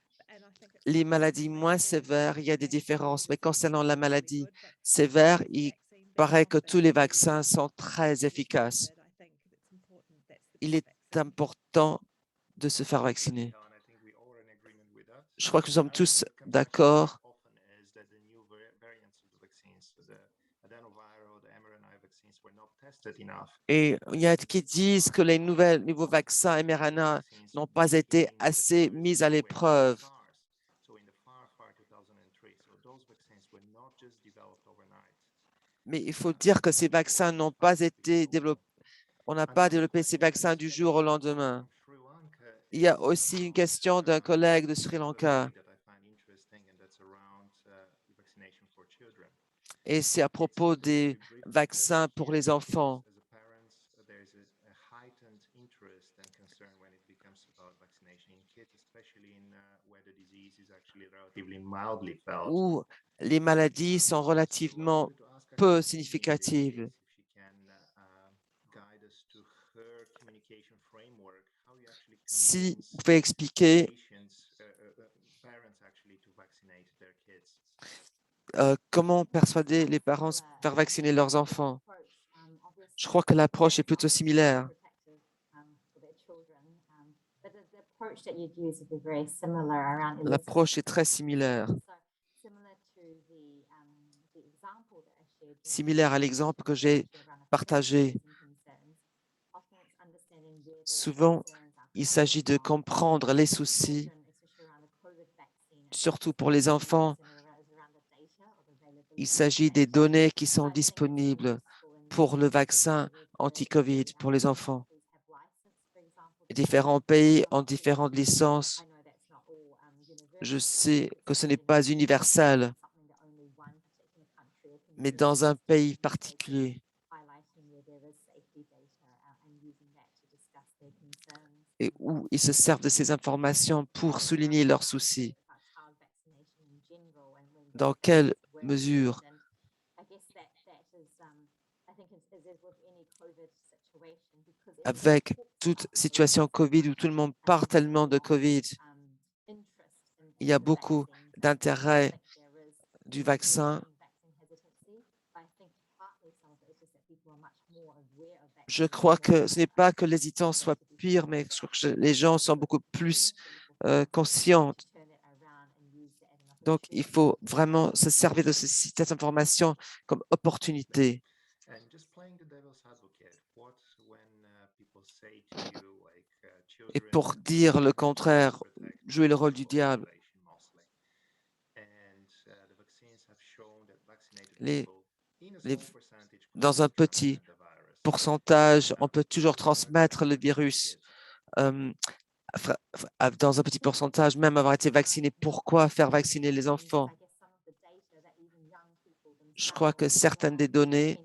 S2: les maladies moins sévères, il y a des différences, mais concernant la maladie sévère, il paraît que tous les vaccins sont très efficaces. Il est important de se faire vacciner. Je crois que nous sommes tous d'accord. Et il y a qui disent que les nouveaux vaccins mRNA n'ont pas été assez mis à l'épreuve. Mais il faut dire que ces vaccins n'ont pas été développés. On n'a pas développé ces vaccins du jour au lendemain. Il y a aussi une question d'un collègue de Sri Lanka. Et c'est à propos des vaccins pour les enfants. Où les maladies sont relativement peu significatives. Si vous pouvez expliquer comment persuader les parents de faire vacciner leurs enfants. Je crois que l'approche est plutôt similaire. L'approche est très similaire. Similaire à l'exemple que j'ai partagé. Souvent, il s'agit de comprendre les soucis, surtout pour les enfants. Il s'agit des données qui sont disponibles pour le vaccin anti-COVID pour les enfants. Différents pays ont différentes licences. Je sais que ce n'est pas universel, mais dans un pays particulier et où ils se servent de ces informations pour souligner leurs soucis. Dans quelle mesure, avec toute situation COVID où tout le monde parle tellement de COVID, il y a beaucoup d'intérêt du vaccin. Je crois que ce n'est pas que l'hésitation soit pire, mais je crois que les gens sont beaucoup plus conscients. Donc, il faut vraiment se servir de cette information comme opportunité. Et pour dire le contraire, jouer le rôle du diable, les, dans un petit pourcentage, on peut toujours transmettre le virus. Dans un petit pourcentage, même avoir été vacciné. Pourquoi faire vacciner les enfants? Je crois que certaines des données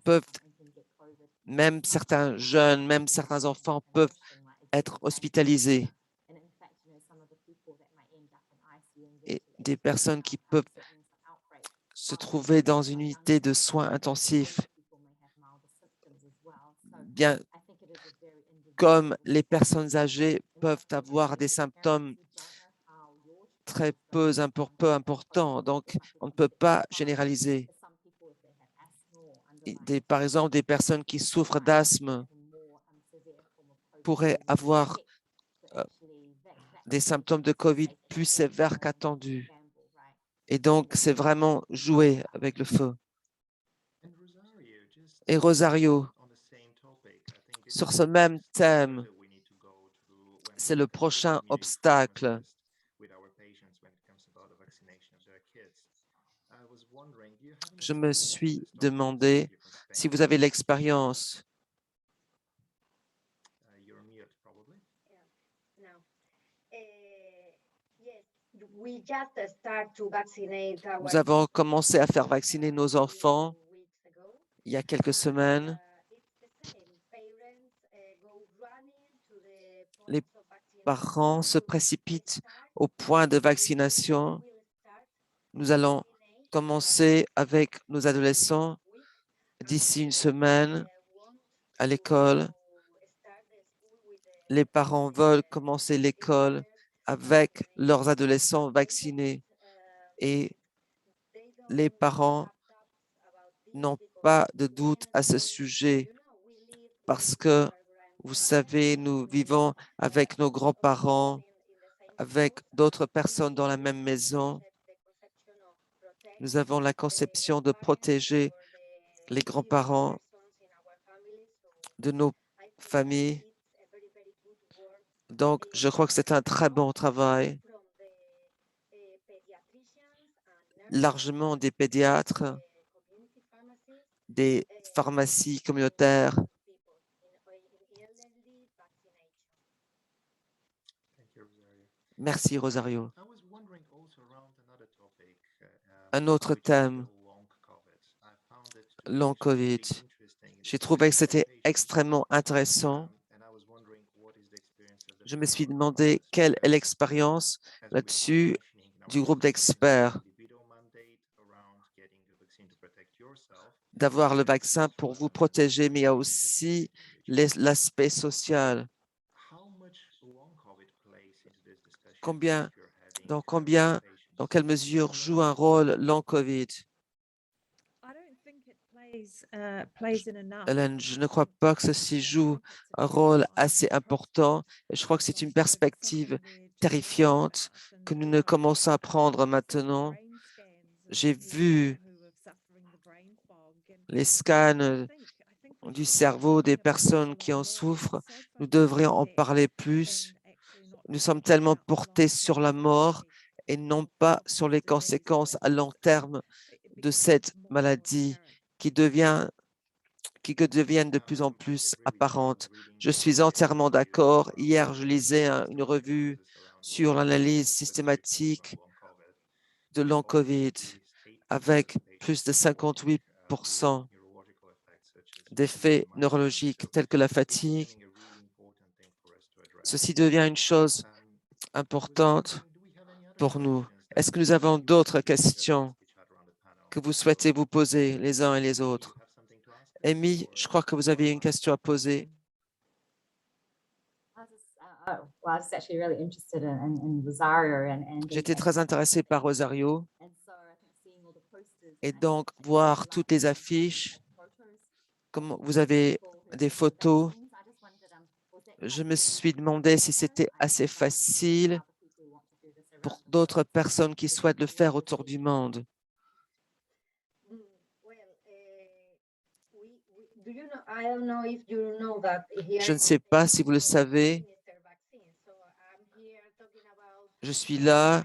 S2: peuvent, même certains jeunes, même certains enfants peuvent être hospitalisés. Et des personnes qui peuvent se trouver dans une unité de soins intensifs, bien comme les personnes âgées peuvent avoir des symptômes très peu importants. Donc, on ne peut pas généraliser. Par exemple, des personnes qui souffrent d'asthme pourraient avoir des symptômes de COVID plus sévères qu'attendus. Et donc, c'est vraiment jouer avec le feu. Et Rosario, sur ce même thème, c'est le prochain obstacle. Je me suis demandé si vous avez l'expérience. Nous avons commencé à faire vacciner nos enfants il y a quelques semaines. Les parents se précipitent au point de vaccination. Nous allons commencer avec nos adolescents d'ici une semaine à l'école. Les parents veulent commencer l'école avec leurs adolescents vaccinés et les parents n'ont pas de doute à ce sujet parce que, vous savez, nous vivons avec nos grands-parents, avec d'autres personnes dans la même maison. Nous avons la conception de protéger les grands-parents de nos familles. Donc, je crois que c'est un très bon travail. Largement des pédiatres, des pharmacies communautaires. Merci, Rosario. Un autre thème, long COVID. J'ai trouvé que c'était extrêmement intéressant. Je me suis demandé quelle est l'expérience là-dessus du groupe d'experts d'avoir le vaccin pour vous protéger, mais il y a aussi l'aspect social. Dans quelle mesure joue un rôle long COVID? Hélène, je ne crois pas que ceci joue un rôle assez important et je crois que c'est une perspective terrifiante que nous ne commençons à prendre maintenant. J'ai vu les scans du cerveau des personnes qui en souffrent. Nous devrions en parler plus. Nous sommes tellement portés sur la mort et non pas sur les conséquences à long terme de cette maladie qui deviennent de plus en plus apparentes. Je suis entièrement d'accord. Hier, je lisais une revue sur l'analyse systématique de long COVID, avec plus de 58% d'effets neurologiques tels que la fatigue. Ceci devient une chose importante pour nous. Est-ce que nous avons d'autres questions que vous souhaitez vous poser les uns et les autres? Amy, je crois que vous avez une question à poser. J'étais très intéressé par Rosario et donc voir toutes les affiches, comme vous avez des photos. Je me suis demandé si c'était assez facile pour d'autres personnes qui souhaitent le faire autour du monde. Je ne sais pas si vous le savez. Je suis là.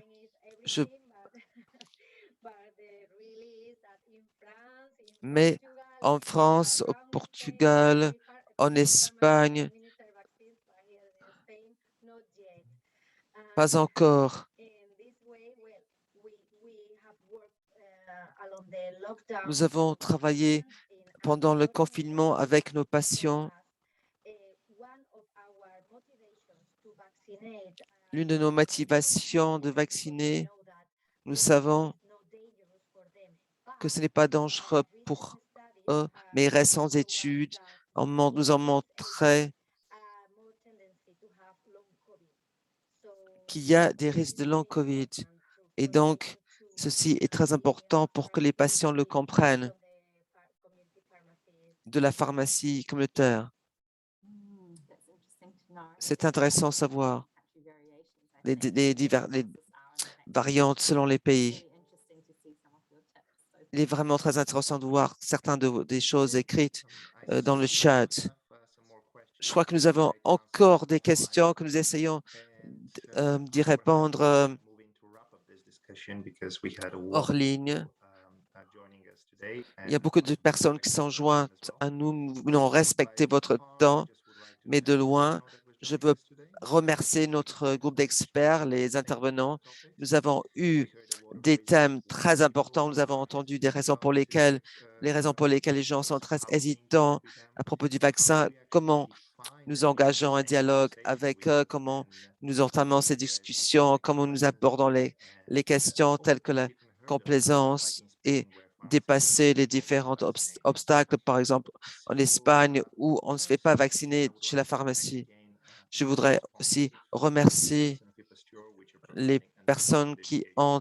S2: Mais en France, au Portugal, en Espagne, pas encore. Nous avons travaillé pendant le confinement avec nos patients. L'une de nos motivations de vacciner, nous savons que ce n'est pas dangereux pour eux, mais ils restent sans études. Nous en montrait qu'il y a des risques de long COVID. Et donc, ceci est très important pour que les patients le comprennent de la pharmacie communautaire. C'est intéressant de savoir les variantes selon les pays. Il est vraiment très intéressant de voir certaines des choses écrites dans le chat. Je crois que nous avons encore des questions que nous essayons d'y répondre hors ligne. Il y a beaucoup de personnes qui sont jointes à nous. Nous voulons respecter votre temps, mais de loin, je veux remercier notre groupe d'experts, les intervenants. Nous avons eu des thèmes très importants. Nous avons entendu les raisons pour lesquelles les gens sont très hésitants à propos du vaccin, comment nous engageons un dialogue avec eux, comment nous entamons ces discussions, comment nous abordons les questions telles que la complaisance et dépasser les différents obstacles, par exemple en Espagne où on ne se fait pas vacciner chez la pharmacie. Je voudrais aussi remercier les personnes qui ont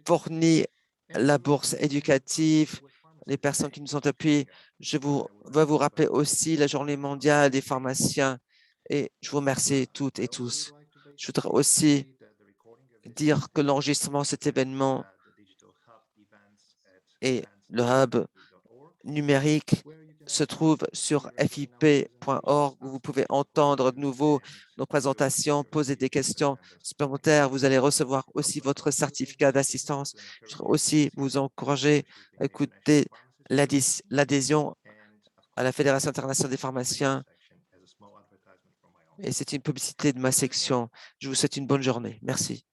S2: fourni la bourse éducative, les personnes qui nous ont appuyés. Je veux vous rappeler aussi la journée mondiale des pharmaciens et je vous remercie toutes et tous. Je voudrais aussi dire que l'enregistrement de cet événement et le hub numérique se trouve sur fip.org où vous pouvez entendre de nouveau nos présentations, poser des questions supplémentaires. Vous allez recevoir aussi votre certificat d'assistance. Je voudrais aussi vous encourager à écouter l'adhésion à la Fédération internationale des pharmaciens. Et c'est une publicité de ma section. Je vous souhaite une bonne journée. Merci.